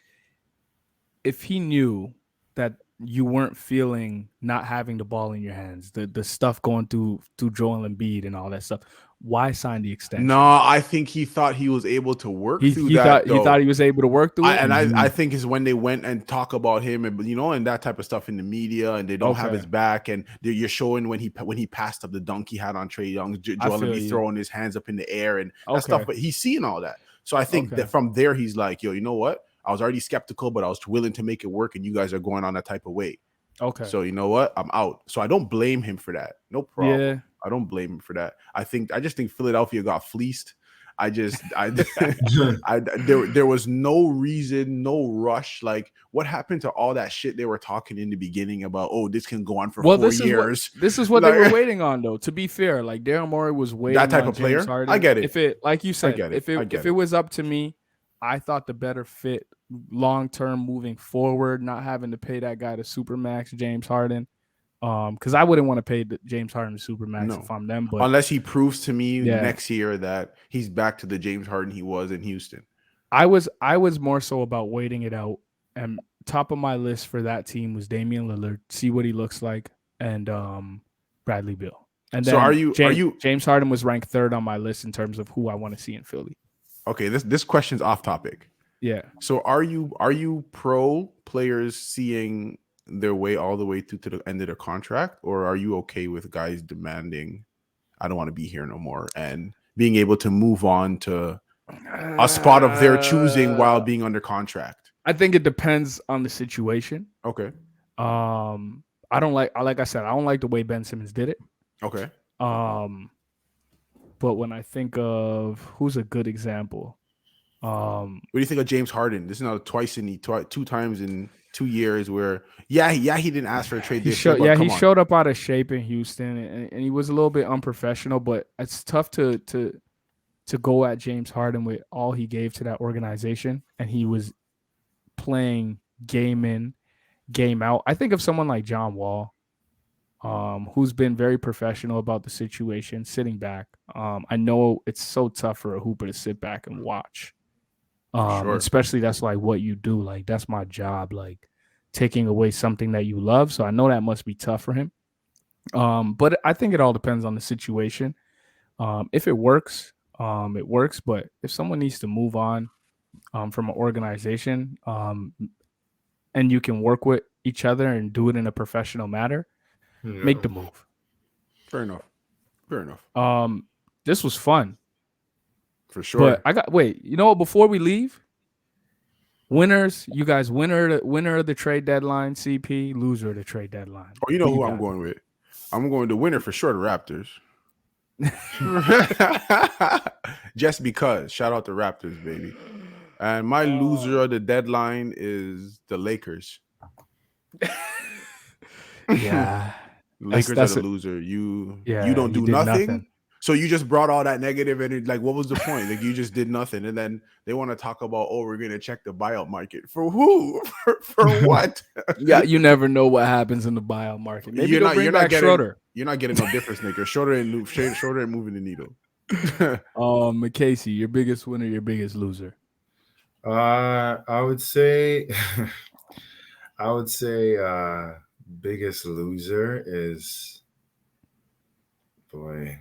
he knew that you weren't feeling not having the ball in your hands, the stuff going through Joel Embiid and all that stuff, why sign the extension? No, I think he thought he was able to work through that. He thought he was able to work through it. I think is when they went and talk about him and and that type of stuff in the media, and they don't have his back, and you're showing when he passed up the dunk he had on Trae Young, Joel Embiid throwing his hands up in the air and that stuff. But he's seeing all that, so I think that from there he's like, yo, you know what? I was already skeptical, but I was willing to make it work, and you guys are going on that type of way. Okay. So you know what? I'm out. So I don't blame him for that. No problem. Yeah. I don't blame him for that. I just think Philadelphia got fleeced. There was no reason, no rush. Like, what happened to all that shit they were talking in the beginning about? Oh, this can go on for 4 years. This is what they were waiting on, though. To be fair, like Daryl Morey was waiting that type on of player. James Harden. I get it. If it, like you said, if it was up to me, I thought the better fit long term moving forward, not having to pay that guy to supermax James Harden. Because I wouldn't want to pay James Harden to supermax if I'm them, but unless he proves to me next year that he's back to the James Harden he was in Houston. I was more so about waiting it out. And top of my list for that team was Damian Lillard, see what he looks like, and Bradley Beal. And then so James Harden was ranked third on my list in terms of who I want to see in Philly. Okay, this question's off topic. Yeah. So are you pro players seeing their way all the way through to the end of their contract, or are you okay with guys demanding, I don't want to be here no more, and being able to move on to a spot of their choosing while being under contract? I think it depends on the situation. Okay. I don't like I said, I don't like the way Ben Simmons did it. Okay. Um, but when I think of who's a good example, What do you think of James Harden? This is now two times in 2 years where he didn't ask for a trade this year, but he come on. showed up out of shape in Houston, and he was a little bit unprofessional. But it's tough to go at James Harden with all he gave to that organization, and he was playing game in, game out. I think of someone like John Wall, who's been very professional about the situation, sitting back. I know it's so tough for a hooper to sit back and watch. Sure. Especially that's like what you do. Like that's my job, like taking away something that you love. So I know that must be tough for him. But I think it all depends on the situation. If it works, it works. But if someone needs to move on from an organization, and you can work with each other and do it in a professional manner, make the move. Fair enough. This was fun. For sure. But you know what? Before we leave, winners, you guys, winner of the trade deadline, CP, loser of the trade deadline. Oh, you know who I'm going with? I'm going to winner for sure, the Raptors. Just because. Shout out the Raptors, baby. And my loser of the deadline is the Lakers. Yeah. Lakers are the loser. You don't do nothing. So you just brought all that negative and what was the point? Like you just did nothing. And then they want to talk about, we're going to check the buyout market. For who? For what? Yeah, you never know what happens in the buyout market. Maybe you're not Schroeder. You're not getting no difference, nigga. Schroeder ain't moving the needle. McCasey, your biggest winner, your biggest loser. I would say biggest loser is, boy,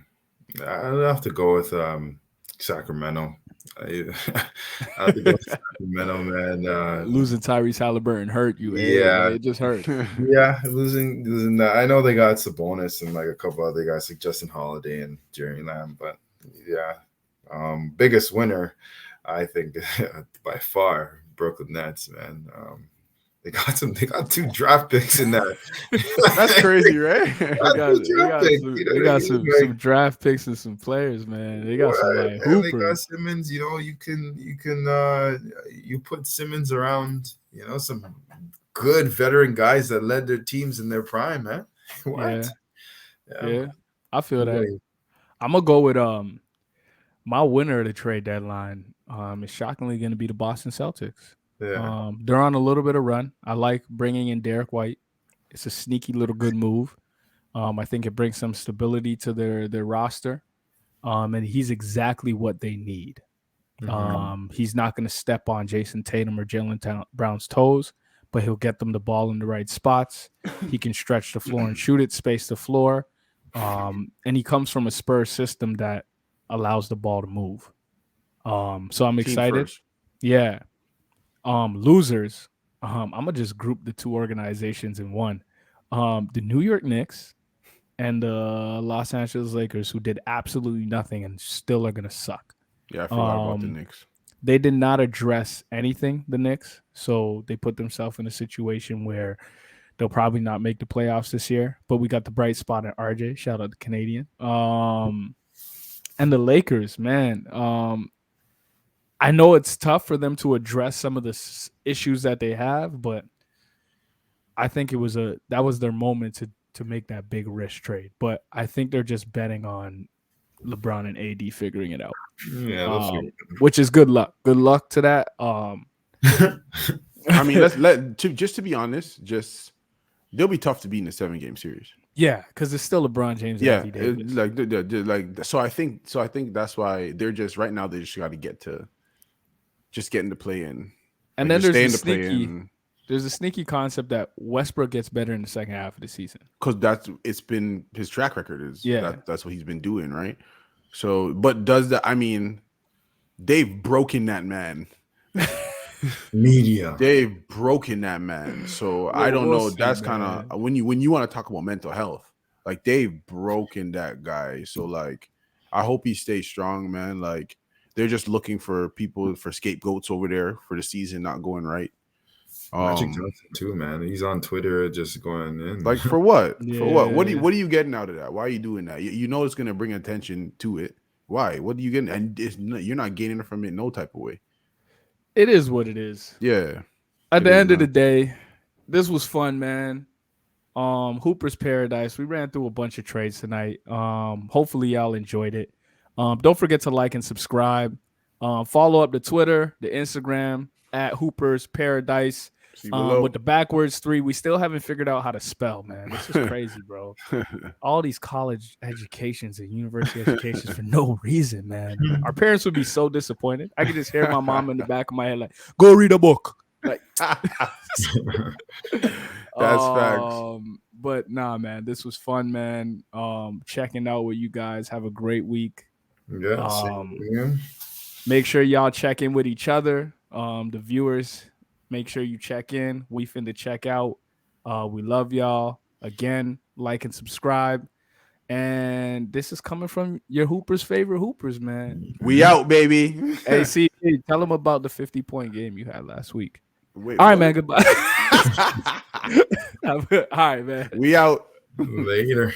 I'd have to go with Sacramento. I have to go with Sacramento, man. Losing Tyrese Halliburton hurt you. Yeah, it just hurt. Yeah, losing that. I know they got Sabonis and like a couple other guys like Justin Holiday and Jeremy Lamb, but yeah, biggest winner, I think by far, Brooklyn Nets, man. They got 2 draft picks in that. That's crazy, right? They got some draft picks and some players, man. They got some like hoopers. They got Simmons. You put Simmons around, some good veteran guys that led their teams in their prime, man. What? Yeah. I feel that. I'm gonna go with my winner of the trade deadline. Is shockingly going to be the Boston Celtics. Yeah. They're on a little bit of run. I like bringing in Derek White. It's a sneaky little good move. I think it brings some stability to their roster. And he's exactly what they need. Mm-hmm. He's not going to step on Jason Tatum or Jaylen Brown's toes, but he'll get them the ball in the right spots. He can stretch the floor and shoot it, space the floor. And he comes from a Spurs system that allows the ball to move. So I'm excited. Yeah. Losers. I'm gonna just group the 2 organizations in one. The New York Knicks and the Los Angeles Lakers, who did absolutely nothing and still are gonna suck. Yeah, I forgot about the Knicks. They did not address anything, the Knicks, so they put themselves in a situation where they'll probably not make the playoffs this year. But we got the bright spot in RJ. Shout out the Canadian. And the Lakers, man. I know it's tough for them to address some of the issues that they have, but I think that was their moment to make that big risk trade. But I think they're just betting on LeBron and AD figuring it out. Yeah, which is good luck. Good luck to that. I mean, just to be honest, they'll be tough to beat in a 7-game series. Yeah, because it's still LeBron James. Yeah, so I think that's why they're just right now. They just got to get into play in, and then there's a sneaky concept that Westbrook gets better in the second half of the season because it's been his track record is that's what he's been doing, right? So, but I mean, they've broken that man. Media. They've broken that man. So I don't know. That's kind of when you want to talk about mental health, like they've broken that guy. So like, I hope he stays strong, man. Like they're just looking for scapegoats over there for the season not going right. Magic Johnson too, man. He's on Twitter just going in. Like for what? Yeah. For what? What are you getting out of that? Why are you doing that? You know it's gonna bring attention to it. Why? What are you getting? And you're not gaining from it no type of way. It is what it is. Yeah. At the end of the day, this was fun, man. Hooper's Paradise. We ran through a bunch of trades tonight. Hopefully y'all enjoyed it. Don't forget to like and subscribe. Follow up the Twitter, the Instagram at Hooper's Paradise. With the backwards 3, we still haven't figured out how to spell, man. This is crazy, bro. All these college educations and university educations for no reason, man. Our parents would be so disappointed. I could just hear my mom in the back of my head like, go read a book. Like that's facts. But nah, man, this was fun, man. Checking out with you guys. Have a great week. Yeah. Make sure y'all check in with each other. The viewers, make sure you check in. We finna check out. We love y'all. Again, like and subscribe. And this is coming from your Hoopers' favorite Hoopers, man. We out, baby. Hey, see, tell them about the 50-point game you had last week. Wait, all right, man. Goodbye. All right, man. We out. Later.